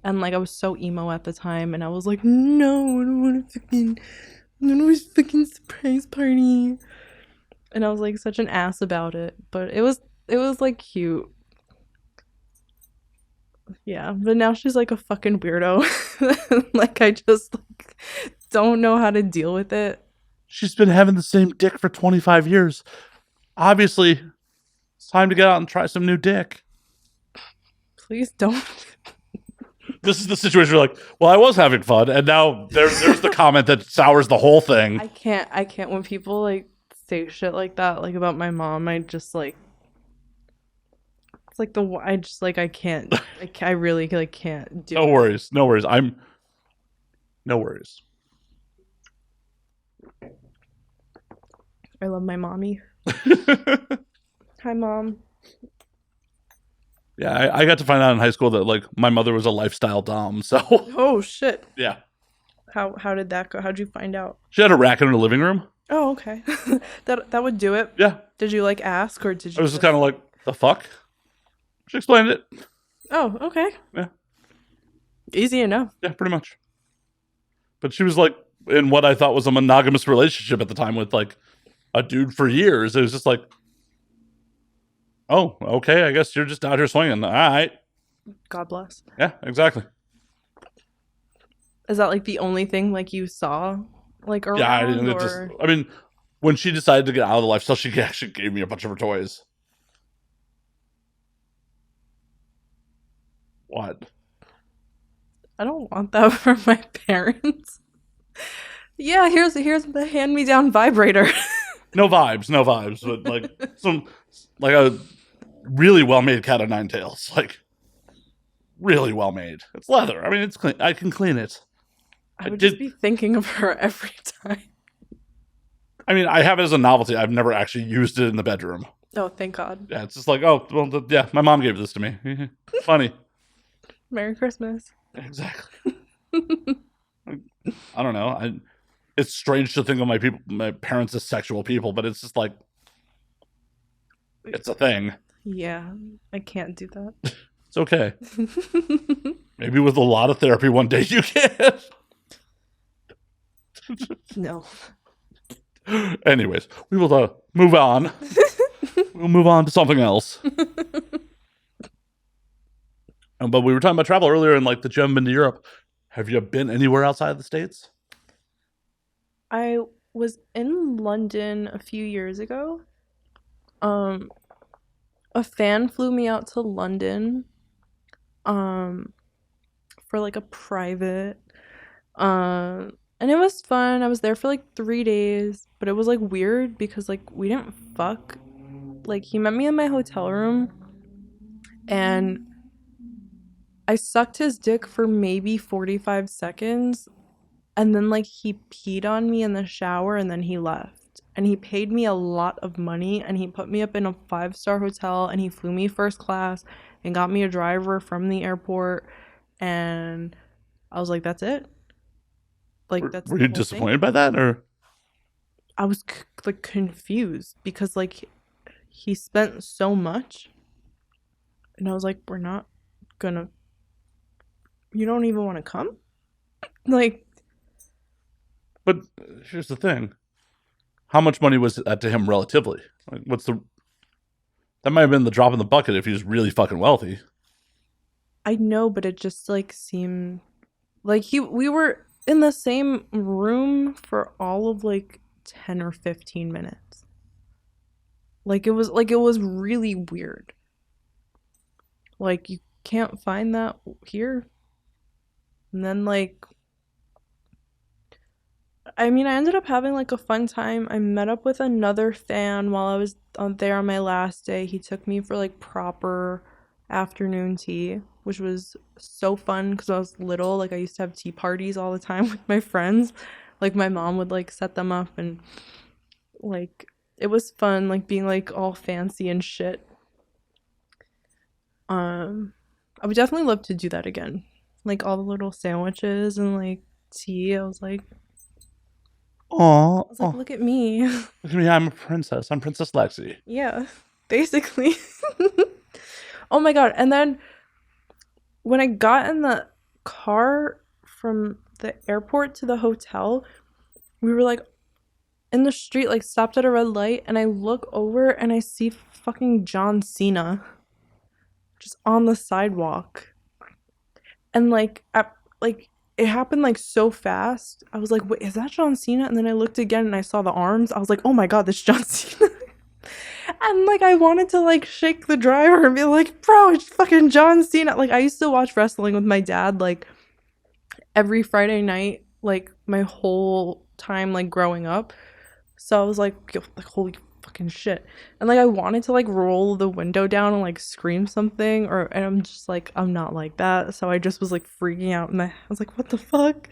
and like I was so emo at the time and I was like, no, I don't want to fucking surprise party. And I was like such an ass about it, but it was like cute. Yeah, but now she's like a fucking weirdo. Like I just like don't know how to deal with it. She's been having the same dick for 25 years. Obviously, it's time to get out and try some new dick. Please don't. This is the situation where, like, well, I was having fun, and now there's the comment that sours the whole thing. I can't when people like say shit like that like about my mom. I just like it's like I just like I really like can't do No it. worries, no worries. No worries. I love my mommy. Hi mom. Yeah, I got to find out in high school that like my mother was a lifestyle dom. So Oh shit. yeah, How did that go? How'd you find out? she had a rack in her living room. Oh, okay. That would do it. Yeah, Did you like ask or did I you was just kind of like, the fuck. She explained it. Oh, okay. Yeah, Easy enough. yeah, pretty much. But she was like in what I thought was a monogamous relationship at the time with like a dude for years. It was just like, oh, okay, I guess you're just out here swinging. All right. God bless. Yeah, exactly. Is that like the only thing like you saw like Yeah, around it just, or I mean, when she decided to get out of the lifestyle, she actually gave me a bunch of her toys. What? I don't want that for my parents. Yeah, here's the hand-me-down vibrator. No vibes, but like some, like a really well made cat of nine tails. Like, really well made. It's leather. I mean, it's clean. I can clean it. I would just be thinking of her every time. I mean, I have it as a novelty. I've never actually used it in the bedroom. Oh, thank God. Yeah, it's just like, oh, well, yeah, my mom gave this to me. Funny. Merry Christmas. Exactly. I don't know. It's strange to think of my parents as sexual people, but it's just like, it's a thing. Yeah, I can't do that. It's okay. Maybe with a lot of therapy one day you can. No. Anyways, we will move on. We'll move on to something else. But we were talking about travel earlier and like that you haven't been to Europe. Have you been anywhere outside of the States? I was in London a few years ago. Um, a fan flew me out to London, um, for like a private, And it was fun. I was there for like 3 days, but it was like weird because like we didn't fuck. Like he met me in my hotel room and I sucked his dick for maybe 45 seconds and then like he peed on me in the shower and then he left. And he paid me a lot of money and he put me up in a 5-star hotel and he flew me first class and got me a driver from the airport and I was like, that's it? Like that's Were the you whole thing? disappointed by that, or I was like confused because like he spent so much and I was like, we're not gonna, you don't even want to come? Like, but here's the thing: how much money was that to him relatively? Like, what's the that might have been the drop in the bucket if he was really fucking wealthy. I know, but it just like seemed like we were in the same room for all of like 10 or 15 minutes. Like it was really weird. Like you can't find that here. And then like I mean, I ended up having like a fun time. I met up with another fan while I was there on my last day. He took me for like proper afternoon tea, which was so fun because I was little. Like, I used to have tea parties all the time with my friends. Like, my mom would like set them up, and like, it was fun, like, being like all fancy and shit. Um, I would definitely love to do that again. Like, all the little sandwiches and like tea. Oh, I was like, look at me. look at me! I'm a princess. I'm Princess Lexi. Yeah, basically. Oh my god. And then when I got in the car from the airport to the hotel, we were like in the street, like stopped at a red light, and I look over and I see fucking John Cena just on the sidewalk. And like it happened like so fast. I was like, wait, is that John Cena? And then I looked again and I saw the arms. I was like, oh my god, this John Cena. And like I wanted to like shake the driver and be like, bro, it's fucking John Cena. Like I used to watch wrestling with my dad like every Friday night, like my whole time like growing up. So I was like holy fucking shit. And like I wanted to like roll the window down and like scream something or and I'm just like I'm not like that. So I just was like freaking out and I was like, what the fuck?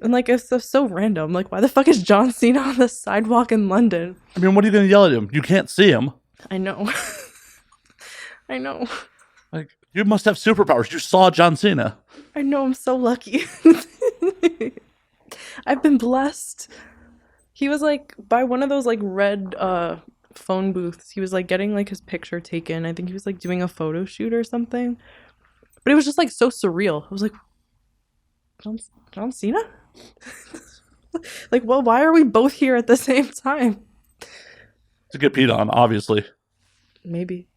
And like it's so random. Like why the fuck is John Cena on the sidewalk in London? I mean, what are you going to yell at him? You can't see him. I know. I know. Like, you must have superpowers. You saw John Cena. I know, I'm so lucky. I've been blessed. He was like by one of those like red phone booths. He was like getting like his picture taken. I think he was like doing a photo shoot or something. But it was just like so surreal. I was like, John Cena? Like, well, why are we both here at the same time? To get peed on, obviously. Maybe.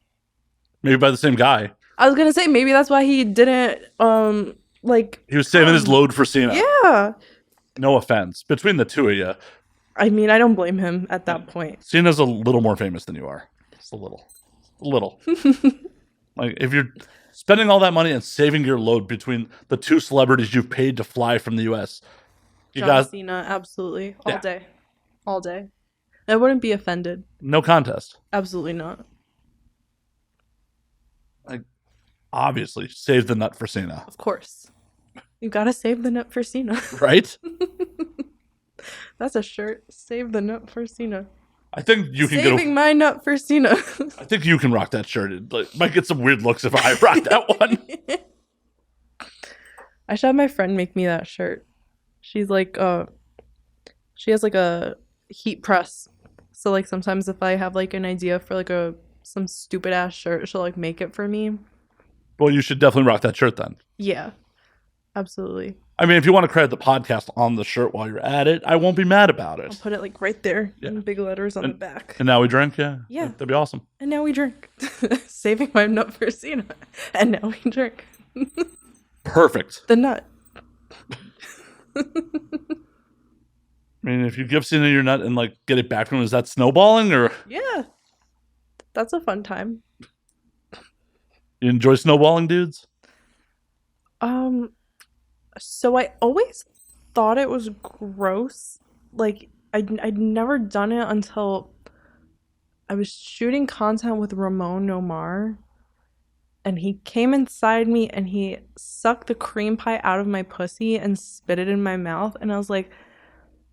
Maybe by the same guy. I was gonna say maybe that's why he didn't like He was saving his load for Cena. yeah. No offense. Between the two of you, I mean, I don't blame him at that point. Cena's a little more famous than you are. Just a little. A little. Like, if you're spending all that money and saving your load between the two celebrities you've paid to fly from the U.S., you John guys, Cena, absolutely. Yeah. All day. I wouldn't be offended. no contest. Absolutely not. Like, obviously, save the nut for Cena. Of course. You gotta save the nut for Cena. Right? That's a shirt. Save the nut for Cena. I think you can Saving my nut for Cena. I think you can rock that shirt. It might get some weird looks if I rock that one. I should have my friend make me that shirt. She's like she has like a heat press. So like sometimes if I have like an idea for like some stupid ass shirt, she'll like make it for me. Well, you should definitely rock that shirt then. Yeah. Absolutely. I mean, if you want to credit the podcast on the shirt while you're at it, I won't be mad about I'll it. put it like right there Yeah. in big letters on the back. And now we drink? Yeah. Yeah. That'd be awesome. And now we drink. Saving my nut for Cena. And now we drink. Perfect. The nut. I mean, if you give Cena your nut and like get it back from him, is that snowballing or Yeah. That's a fun time. you enjoy snowballing, dudes? So I always thought it was gross. Like, I'd never done it until I was shooting content with Ramon Nomar, and he came inside me and he sucked the cream pie out of my pussy and spit it in my mouth, and I was like,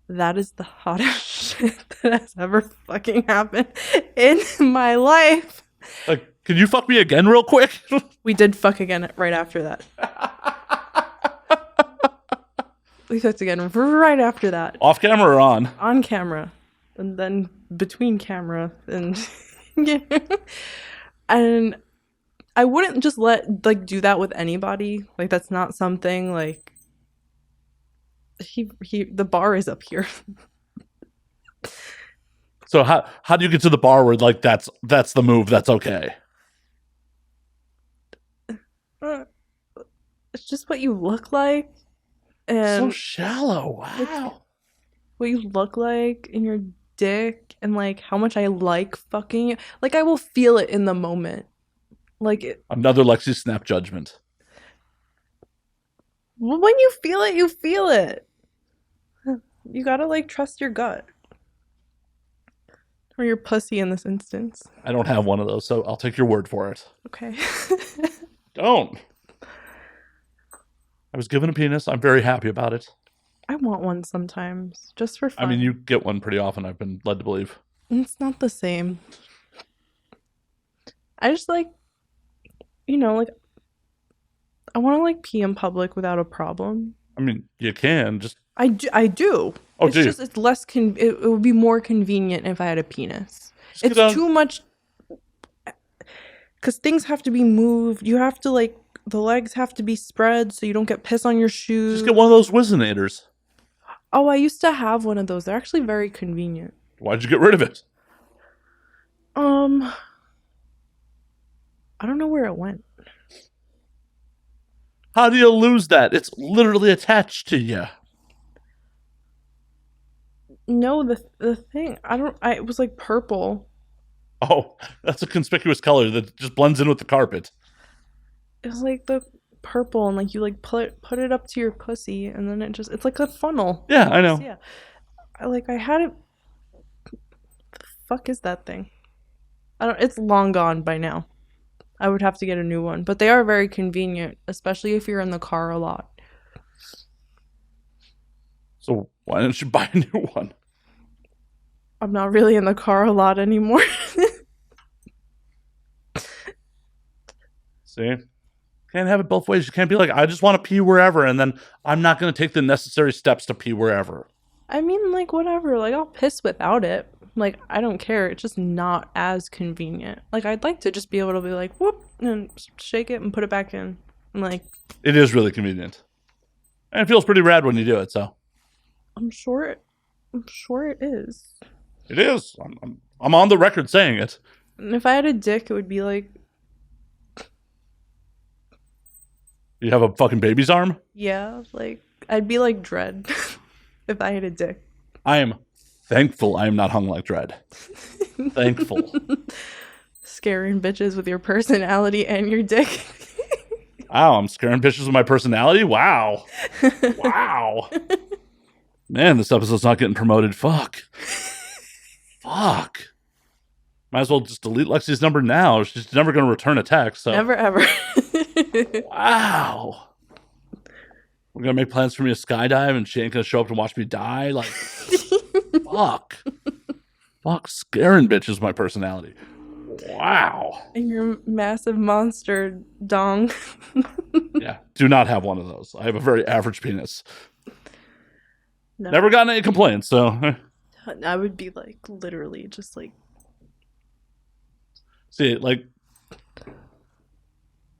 that is the hottest shit that has ever fucking happened in my life. Like, can you fuck me again real quick? We did fuck again right after that. We fucked again right after that. Off camera or on? On camera. And then between camera. And and I wouldn't just do that with anybody. Like, that's not something, like, the bar is up here. So how do you get to the bar where, like, that's the move, that's okay? It's just what you look like. And so shallow. Wow. What you look like in your dick, and like how much I like fucking you. Like, I will feel it in the moment. Like, another Lexi snap judgment. When you feel it, you feel it. You gotta, like, trust your gut. Or your pussy in this instance. I don't have one of those, so I'll take your word for it. Okay. Don't. I was given a penis. I'm very happy about it. I want one sometimes, just for fun. I mean, you get one pretty often, I've been led to believe. It's not the same. I just, like, like, I want to, like, pee in public without a problem. I mean, you can just. I do. Oh, it's just, it's less it would be more convenient if I had a penis. It's too much, because things have to be moved. You have to, like, the legs have to be spread so you don't get piss on your shoes. Just get one of those Wizenators. Oh, I used to have one of those. They're actually very convenient. Why'd you get rid of it? I don't know where it went. How do you lose that? It's literally attached to you. No, the thing, it was, like, purple. Oh, that's a conspicuous color that just blends in with the carpet. It was, like, the purple, and, like, you, like, put it up to your pussy, and then it's like a funnel. Yeah, I know. Yeah. I had it. The fuck is that thing? It's long gone by now. I would have to get a new one, but they are very convenient, especially if you're in the car a lot. So why don't you buy a new one? I'm not really in the car a lot anymore. See? Can't have it both ways. You can't be like, I just want to pee wherever, and then I'm not going to take the necessary steps to pee wherever. I mean, like, whatever. Like, I'll piss without it. Like, I don't care. It's just not as convenient. Like, I'd like to just be able to be like, whoop, and shake it and put it back in. And, like, it is really convenient. And it feels pretty rad when you do it, so. I'm sure it is. It is. I'm on the record saying it. And if I had a dick, it would be like. You have a fucking baby's arm? Yeah, like, I'd be like Dread if I had a dick. I am thankful I am not hung like Dread. Thankful. Scaring bitches with your personality and your dick. Wow, I'm scaring bitches with my personality? Wow. Wow. Man, this episode's not getting promoted. Fuck. Fuck. Might as well just delete Lexi's number now. She's never going to return a text. So. Never, ever. Wow. We're going to make plans for me to skydive and she ain't going to show up to watch me die? Like, fuck. Fuck, scaring bitches my personality. Wow. And your massive monster dong. Yeah, do not have one of those. I have a very average penis. No. Never gotten any complaints, so. I would be like, literally, just like. See, like,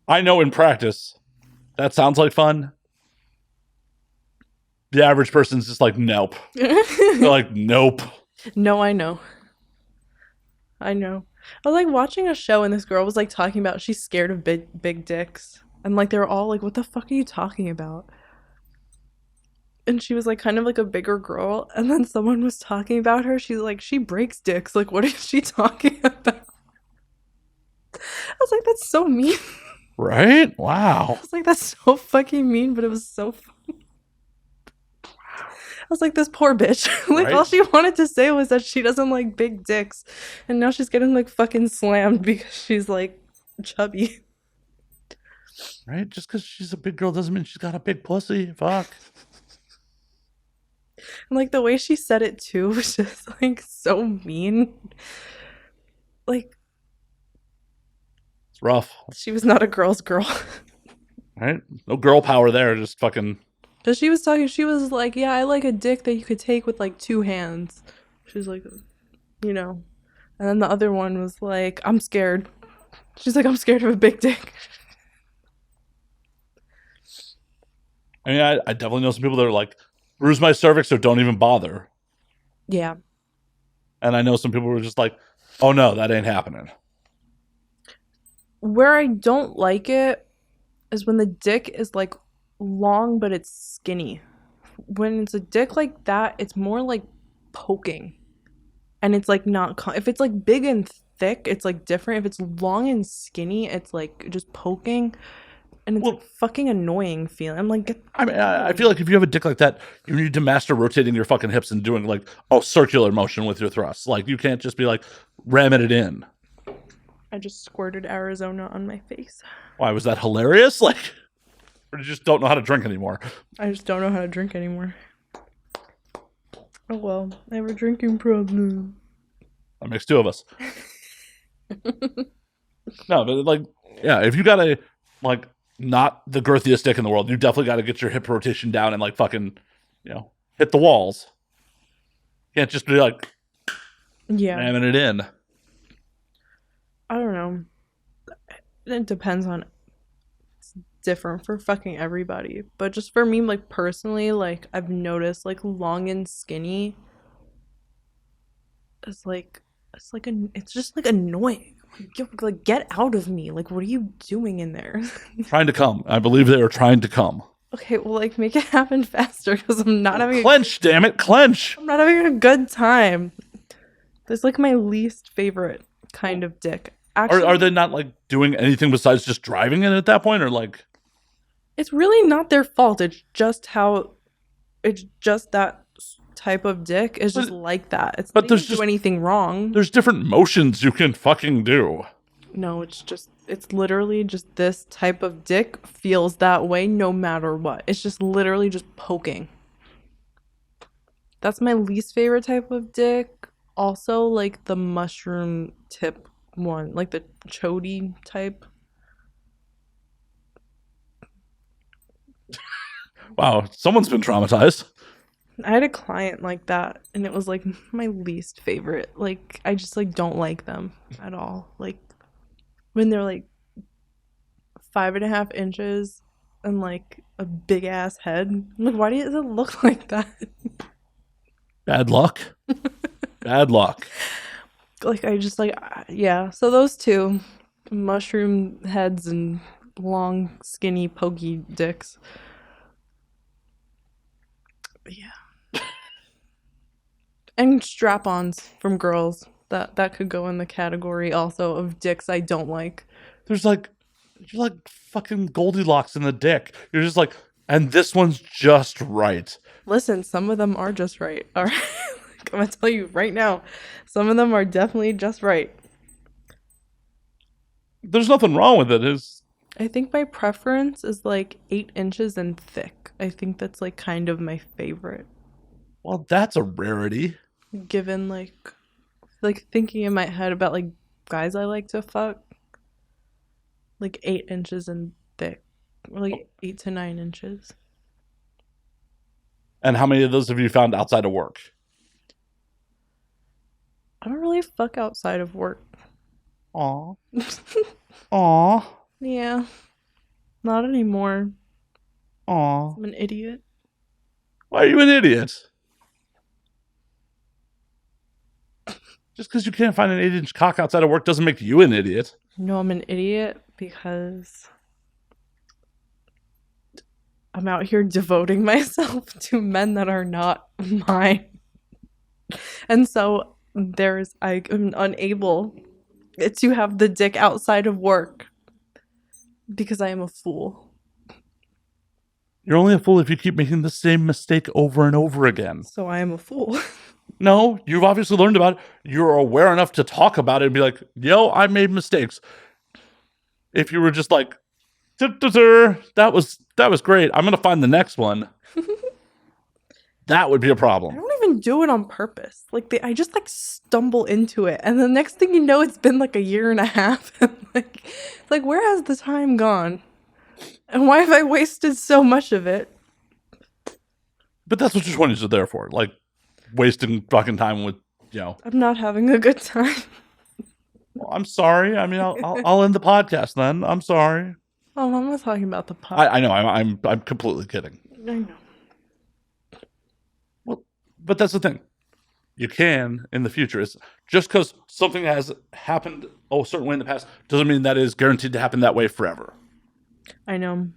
I know in practice that sounds like fun. The average person's just like, nope. They're like, nope. No, I know. I was like watching a show and this girl was like talking about she's scared of big dicks. And like they were all like, what the fuck are you talking about? And she was like kind of like a bigger girl. And then someone was talking about her. She's like, she breaks dicks. Like, what is she talking about? I was like, that's so mean. Right? Wow. I was like, that's so fucking mean, but it was so funny. was like, this poor bitch. Like, Right? all she wanted to say was that she doesn't like big dicks. And now she's getting like fucking slammed because she's like chubby. Right? Just because she's a big girl doesn't mean she's got a big pussy. Fuck. And like the way she said it too was just like so mean. Like, It's rough. she was not a girl's girl. Right? No girl power there. Just fucking. Because she was talking, she was like, yeah, I like a dick that you could take with like two hands. She was like, you know. And then the other one was like, I'm scared. She's like, I'm scared of a big dick. I mean, I definitely know some people that are like, bruise my cervix or don't even bother. Yeah. And I know some people who are just like, oh no, that ain't happening. Where I don't like it is when the dick is like long but it's skinny. When it's a dick like that, it's more like poking. And it's like not if it's like big and thick, it's like different. If it's long and skinny, it's like just poking. And it's Well, like fucking annoying feeling. I'm like, I mean, I feel like if you have a dick like that, you need to master rotating your fucking hips and doing like a circular motion with your thrusts. Like you can't just be like ramming it in. I just squirted Arizona on my face. Why was that hilarious? Like, or you just don't know how to drink anymore? I just don't know how to drink anymore. Oh well, I have a drinking problem. That makes two of us. No, but like, yeah, if you got a like not the girthiest dick in the world, you definitely got to get your hip rotation down and like fucking, hit the walls. You can't just be like ramming it in. I don't know. It depends on. It's different for fucking everybody, but just for me, like personally, like I've noticed, like long and skinny. It's just like annoying. Like get out of me. Like what are you doing in there? Trying to come. I believe they are trying to come. Okay, well like make it happen faster because I'm not having Clench, damn it, clench. I'm not having a good time. That's like my least favorite kind of dick. Actually, Are they not like doing anything besides just driving it at that point, or like? it's really not their fault. It's just that type of dick is just like that. It's but they there's didn't just do anything wrong. There's different motions you can fucking do. No, it's literally just this type of dick feels that way no matter what. It's just literally just poking. That's my least favorite type of dick. Also, like the mushroom tip one, like the chody type. Wow, someone's been traumatized. I had a client like that, and it was like my least favorite. Like, I just like don't like them at all. Like, when they're like 5.5 inches and like a big ass head. I'm like, why does it look like that? Bad luck. Bad luck. Like, I just like, yeah. So those two mushroom heads and long, skinny, pokey dicks. Yeah. And strap-ons from girls. That could go in the category also of dicks I don't like. You're like fucking Goldilocks in the dick. You're just like, and this one's just right. Listen, some of them are just right. All right. I'm gonna tell you right now, some of them are definitely just right. There's nothing wrong with it. I think my preference is like 8 inches and thick. I think that's like kind of my favorite. Well, that's a rarity. Given like thinking in my head about like guys I like to fuck, like 8 inches and thick, or like 8 to 9 inches. And how many of those have you found outside of work? I don't really fuck outside of work. Aw. Aw. Yeah, not anymore. Aw. I'm an idiot. Why are you an idiot? Just because you can't find an 8-inch cock outside of work doesn't make you an idiot. No, I'm an idiot because I'm out here devoting myself to men that are not mine. And so I am unable to have the dick outside of work because I am a fool. You're only a fool if you keep making the same mistake over and over again. So I am a fool. No, you've obviously learned about it. You're aware enough to talk about it and be like, yo, I made mistakes. If you were just like, that was great, I'm gonna find the next one, that would be a I problem. don't even do it on purpose. Like I just like stumble into it, and the next thing you know, it's been like a year and a half. And like where has the time gone? And why have I wasted so much of it? But that's what your 20s are there for, like wasting fucking time with, I'm not having a good time. well, I'm sorry. I mean, I'll end the podcast then. I'm sorry. Oh, I'm not talking about the pot. I know. I'm completely kidding. I know. Well, but that's the thing. You can in the future. It's just because something has happened a certain way in the past doesn't mean that is guaranteed to happen that way forever. I know.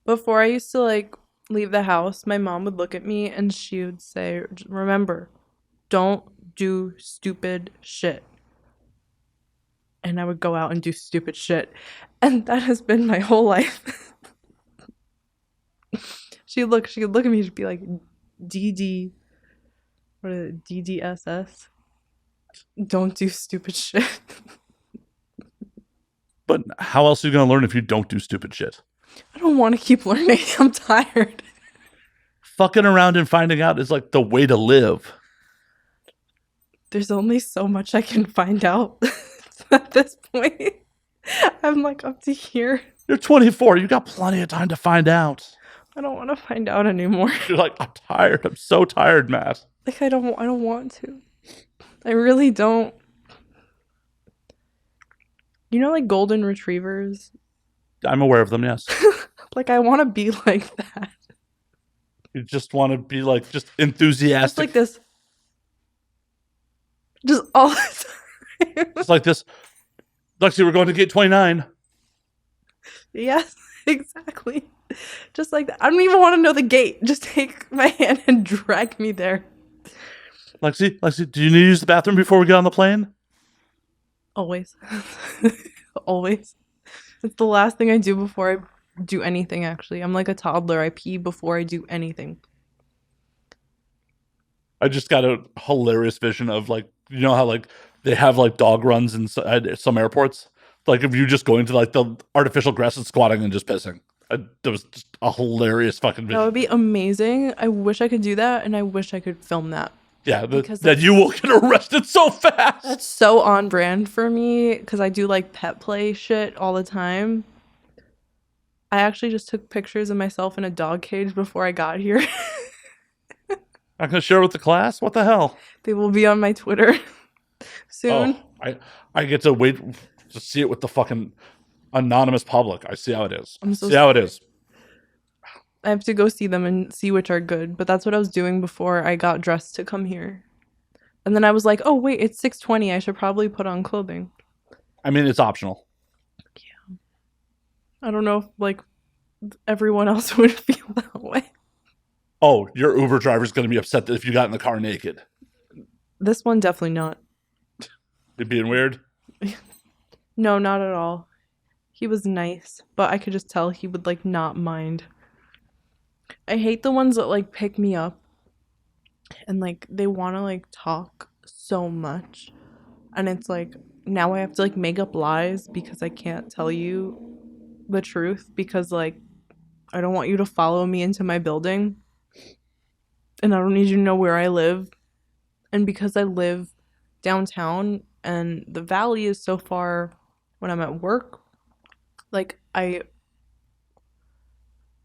Before I used to like leave the house, my mom would look at me and she would say, "Remember, don't do stupid shit." And I would go out and do stupid shit. And that has been my whole life. she'd look at me, she'd be like, DD, what is it, DDSS? Don't do stupid shit. But how else are you going to learn if you don't do stupid shit? I don't want to keep learning. I'm tired. Fucking around and finding out is like the way to live. There's only so much I can find out at this point. I'm like up to here. You're 24. You got plenty of time to find out. I don't want to find out anymore. You're like, I'm tired. I'm so tired, Matt. Like I don't want to. I really don't. You know, like golden retrievers? I'm aware of them, yes. Like I want to be like that. You just want to be like, just enthusiastic. Just like this. Just all the time. Just like this. Lexi, we're going to gate 29. Yes, exactly. Just like that. I don't even want to know the gate. Just take my hand and drag me there. Lexi, do you need to use the bathroom before we get on the plane? Always. Always. It's the last thing I do before I do anything, actually. I'm like a toddler. I pee before I do anything. I just got a hilarious vision of like, you know how like they have like dog runs at some airports? Like if you just going to like the artificial grass and squatting and just pissing. There was just a hilarious fucking vision. That would be amazing. I wish I could do that, and I wish I could film that. Yeah, that you will get arrested so fast. That's so on brand for me because I do like pet play shit all the time. I actually just took pictures of myself in a dog cage before I got here. Not gonna share with the class? What the hell? They will be on my Twitter soon. Oh, I get to wait to see it with the fucking anonymous public. I see how it is. How it is. I have to go see them and see which are good, but that's what I was doing before I got dressed to come here. And then I was like, oh wait, it's 6:20. I should probably put on clothing. I mean, it's optional. Yeah. I don't know if like everyone else would feel that way. Oh, your Uber driver's going to be upset if you got in the car naked. This one definitely not. You being weird? No, not at all. He was nice, but I could just tell he would like not mind. I hate the ones that like pick me up and like they want to like talk so much, and it's like now I have to like make up lies because I can't tell you the truth because like I don't want you to follow me into my building, and I don't need you to know where I live, and because I live downtown and the valley is so far when I'm at work, like I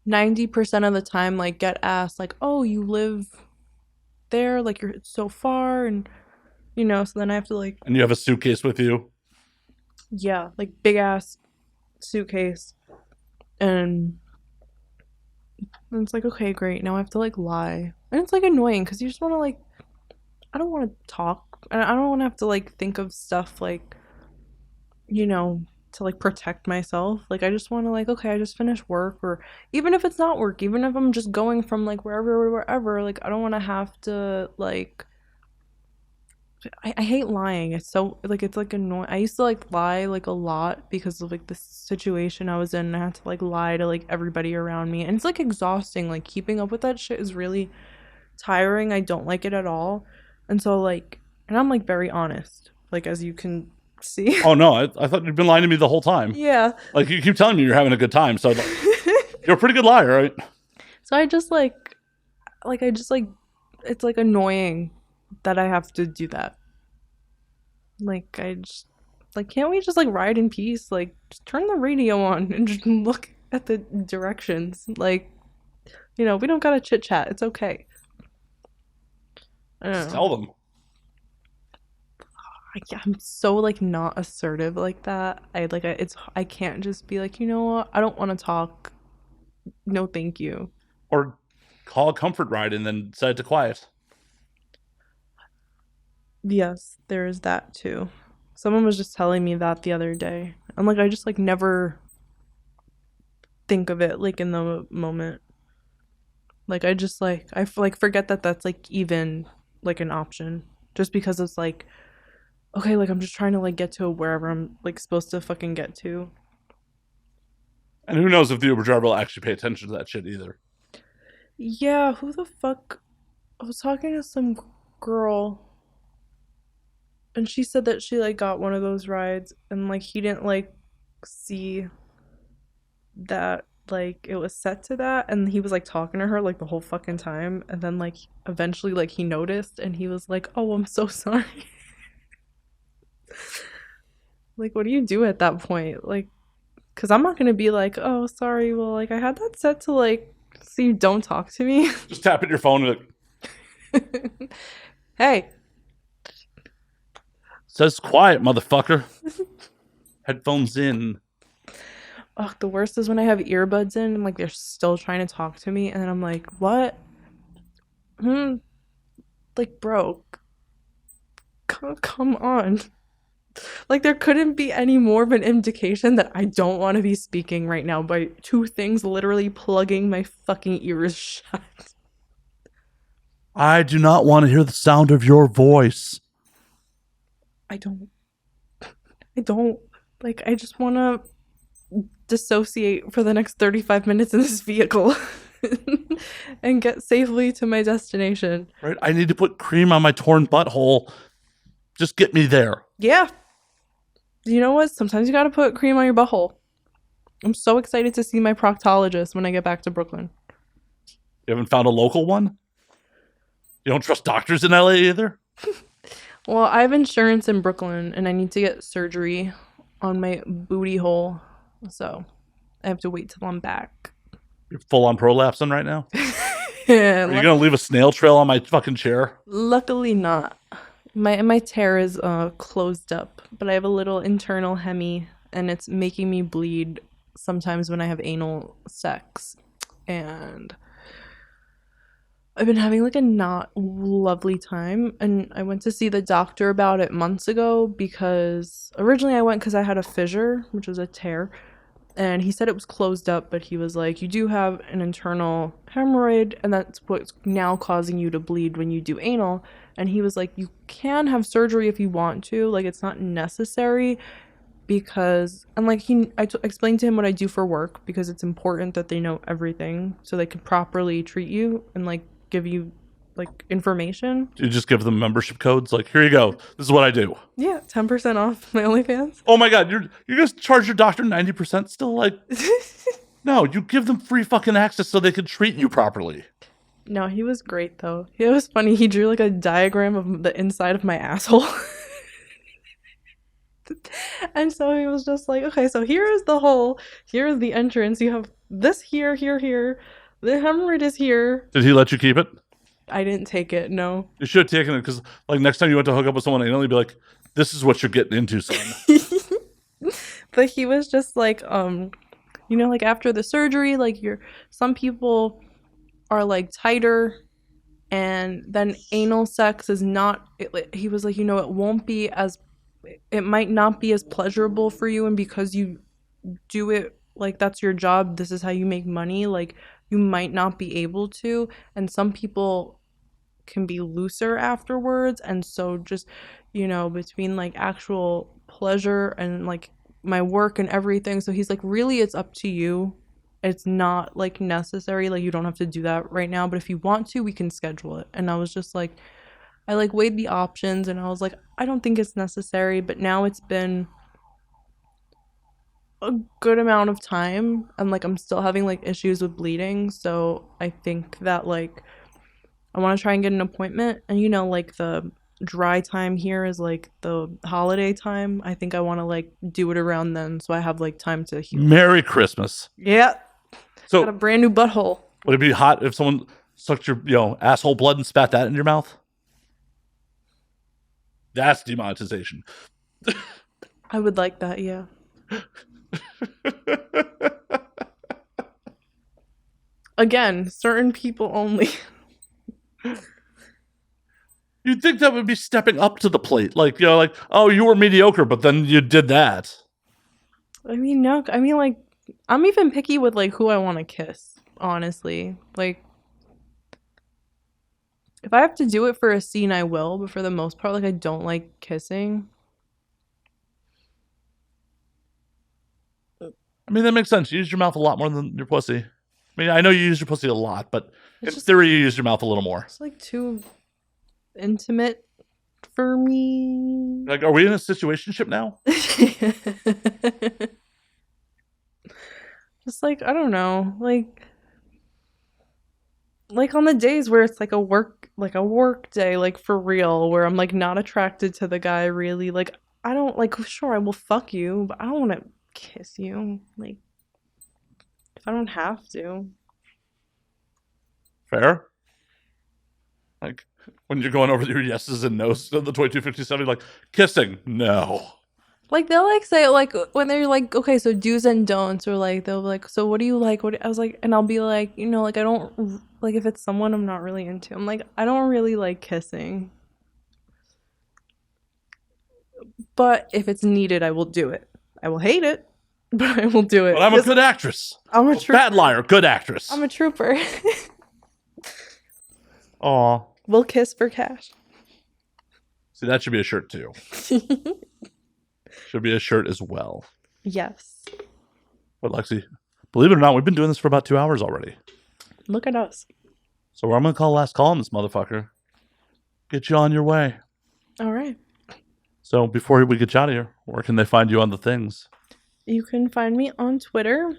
90% of the time like get asked like, oh, you live there, like you're so far, and you know, so then I have to like, and you have a suitcase with you. Yeah, like big ass suitcase, and it's like, okay, great, now I have to like lie, and it's like annoying because you just want to like, I don't want to talk, and I don't want to have to like think of stuff like, you know, to like protect myself. Like I just want to like, okay, I just finished work, or even if it's not work, even if I'm just going from like wherever to wherever, like I don't want to have to like I hate lying. It's so like it's like annoying. I used to like lie like a lot because of like the situation I was in. And I had to like lie to like everybody around me, and it's like exhausting. Like keeping up with that shit is really tiring. I don't like it at all, and so like, and I'm like very honest, like as you can see. Oh no, I thought you'd been lying to me the whole time. Yeah. Like you keep telling me you're having a good time, so you're a pretty good liar, right? So I just like I just like it's like annoying that I have to do that. Like I just like can't we just like ride in peace? Like just turn the radio on and just look at the directions. Like, you know, we don't gotta chit chat. It's okay. I don't Just know. tell them. I'm so like not assertive like that. I can't just be like, you know what? I don't want to talk. No, thank you. Or call a comfort ride and then set it to quiet. Yes, there is that too. Someone was just telling me that the other day. I'm like, I just like never think of it like in the moment. Like I just like forget that that's like even like an option just because it's like okay, like I'm just trying to like get to wherever I'm like supposed to fucking get to. And who knows if the Uber driver will actually pay attention to that shit either. Yeah, who the fuck I was talking to some girl and she said that she like got one of those rides and like he didn't like see that like it was set to that and he was like talking to her like the whole fucking time and then like eventually like he noticed and he was like, "Oh, I'm so sorry." Like what do you do at that point? Like cuz I'm not going to be like, "Oh, sorry. Well, like I had that set to like so you don't talk to me." Just tap at your phone and Hey, says quiet, motherfucker. Headphones in. ugh, the worst is when I have earbuds in and like they're still trying to talk to me and then I'm like, "What?" Hmm, like bro, come on. Like there couldn't be any more of an indication that I don't want to be speaking right now by two things literally plugging my fucking ears shut. I do not want to hear the sound of your voice. I don't I don't like I just want to dissociate for the next 35 minutes in this vehicle and get safely to my destination. Right? I need to put cream on my torn butthole. Just get me there. Yeah. You know what? Sometimes you got to put cream on your butthole. I'm so excited to see my proctologist when I get back to Brooklyn. You haven't found a local one? You don't trust doctors in LA either? Well, I have insurance in Brooklyn and I need to get surgery on my booty hole. So I have to wait till I'm back. You're full on prolapsing right now? Yeah, Are you going to leave a snail trail on my fucking chair? luckily not. My tear is closed up, but I have a little internal hemi and it's making me bleed sometimes when I have anal sex. And I've been having like a not lovely time and I went to see the doctor about it months ago because originally I went because I had a fissure, which was a tear, and he said it was closed up, but he was like, you do have an internal hemorrhoid and that's what's now causing you to bleed when you do anal. And he was like, you can have surgery if you want to, like it's not necessary because, and like explained to him what I do for work because it's important that they know everything so they can properly treat you and like give you like information. You just give them membership codes like, here you go. This is what I do. Yeah, 10% off my OnlyFans. Oh my God, you just charge your doctor 90% still? Like, no, you give them free fucking access so they can treat you properly. No, he was great though. It was funny. He drew like a diagram of the inside of my asshole. And so he was just like, okay, so here is the hole. Here is the entrance. You have this here, here, here. The hemorrhoid is here. Did he let you keep it? I didn't take it, no. You should have taken it because, like, next time you went to hook up with someone, they'd only be like, this is what you're getting into, son. But he was just like, you know, like after the surgery, like some people are like tighter and then anal sex is not he was like, you know, it might not be as pleasurable for you, and because you do it like that's your job, this is how you make money, like you might not be able to, and some people can be looser afterwards. And so just, between like actual pleasure and like my work and everything. So he's like, really, it's up to you. It's not like necessary. Like, you don't have to do that right now. But if you want to, we can schedule it. And I was just like, I like weighed the options and I was like, I don't think it's necessary. But now it's been a good amount of time and like I'm still having like issues with bleeding. So I think that like I want to try and get an appointment. And like the dry time here is like the holiday time. I think I want to like do it around then so I have like time to heal. Merry Christmas. Yeah. So got a brand new butthole. Would it be hot if someone sucked your, asshole blood and spat that in your mouth? That's demonetization. I would like that, yeah. Again, certain people only. You'd think that would be stepping up to the plate. Like, oh, you were mediocre, but then you did that. I mean, no. I mean, like, I'm even picky with, like, who I want to kiss, honestly. Like, if I have to do it for a scene, I will. But for the most part, like, I don't like kissing. I mean, that makes sense. You use your mouth a lot more than your pussy. I mean, I know you use your pussy a lot, but in theory, you use your mouth a little more. It's, like, too intimate for me. Like, are we in a situationship now? Just, like, I don't know. Like on the days where it's like a work day, like for real, where I'm like not attracted to the guy really, like I don't like, sure, I will fuck you, but I don't want to kiss you, like if I don't have to. Fair. Like when you're going over your yeses and nos to the 2257, like kissing, no. Like they'll like say like when they're like, okay, so do's and don'ts, or like they'll be like, so what do you like? I was like, and I'll be like, like I don't like if it's someone I'm not really into. I'm like, I don't really like kissing, but if it's needed, I will do it. I will hate it, but I will do it. But I'm a good actress. I'm a trooper. Bad liar, good actress. I'm a trooper. Aw. We'll kiss for cash. See, that should be a shirt too. Should be a shirt as well. Yes. But Lexi, believe it or not, we've been doing this for about 2 hours already. Look at us. So I'm going to call last call on this motherfucker. Get you on your way. All right. So before we get you out of here, where can they find you on the things? You can find me on Twitter,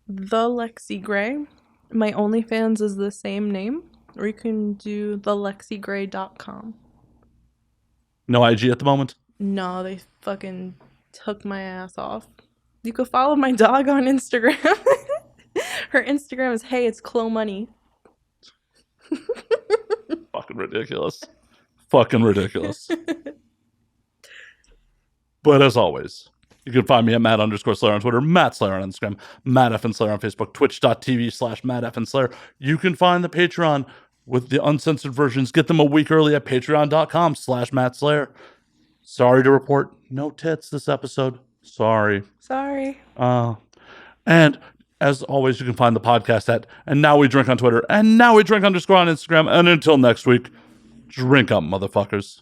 the Lexi Gray. My OnlyFans is the same name. Or you can do thelexigray.com. No IG at the moment? No, they fucking took my ass off. You could follow my dog on Instagram. Her Instagram is, hey, it's Clo Money. Fucking ridiculous. Fucking ridiculous. But as always, you can find me at Matt_Slayer on Twitter, Matt Slayer on Instagram, Matt F. and Slayer on Facebook, twitch.tv/Matt F. and Slayer. You can find the Patreon with the uncensored versions. Get them a week early at patreon.com/Matt Slayer. Sorry to report, no tits this episode. Sorry. And as always, you can find the podcast at And Now We Drink on Twitter, and Now We Drink _ on Instagram. And until next week, drink up, motherfuckers.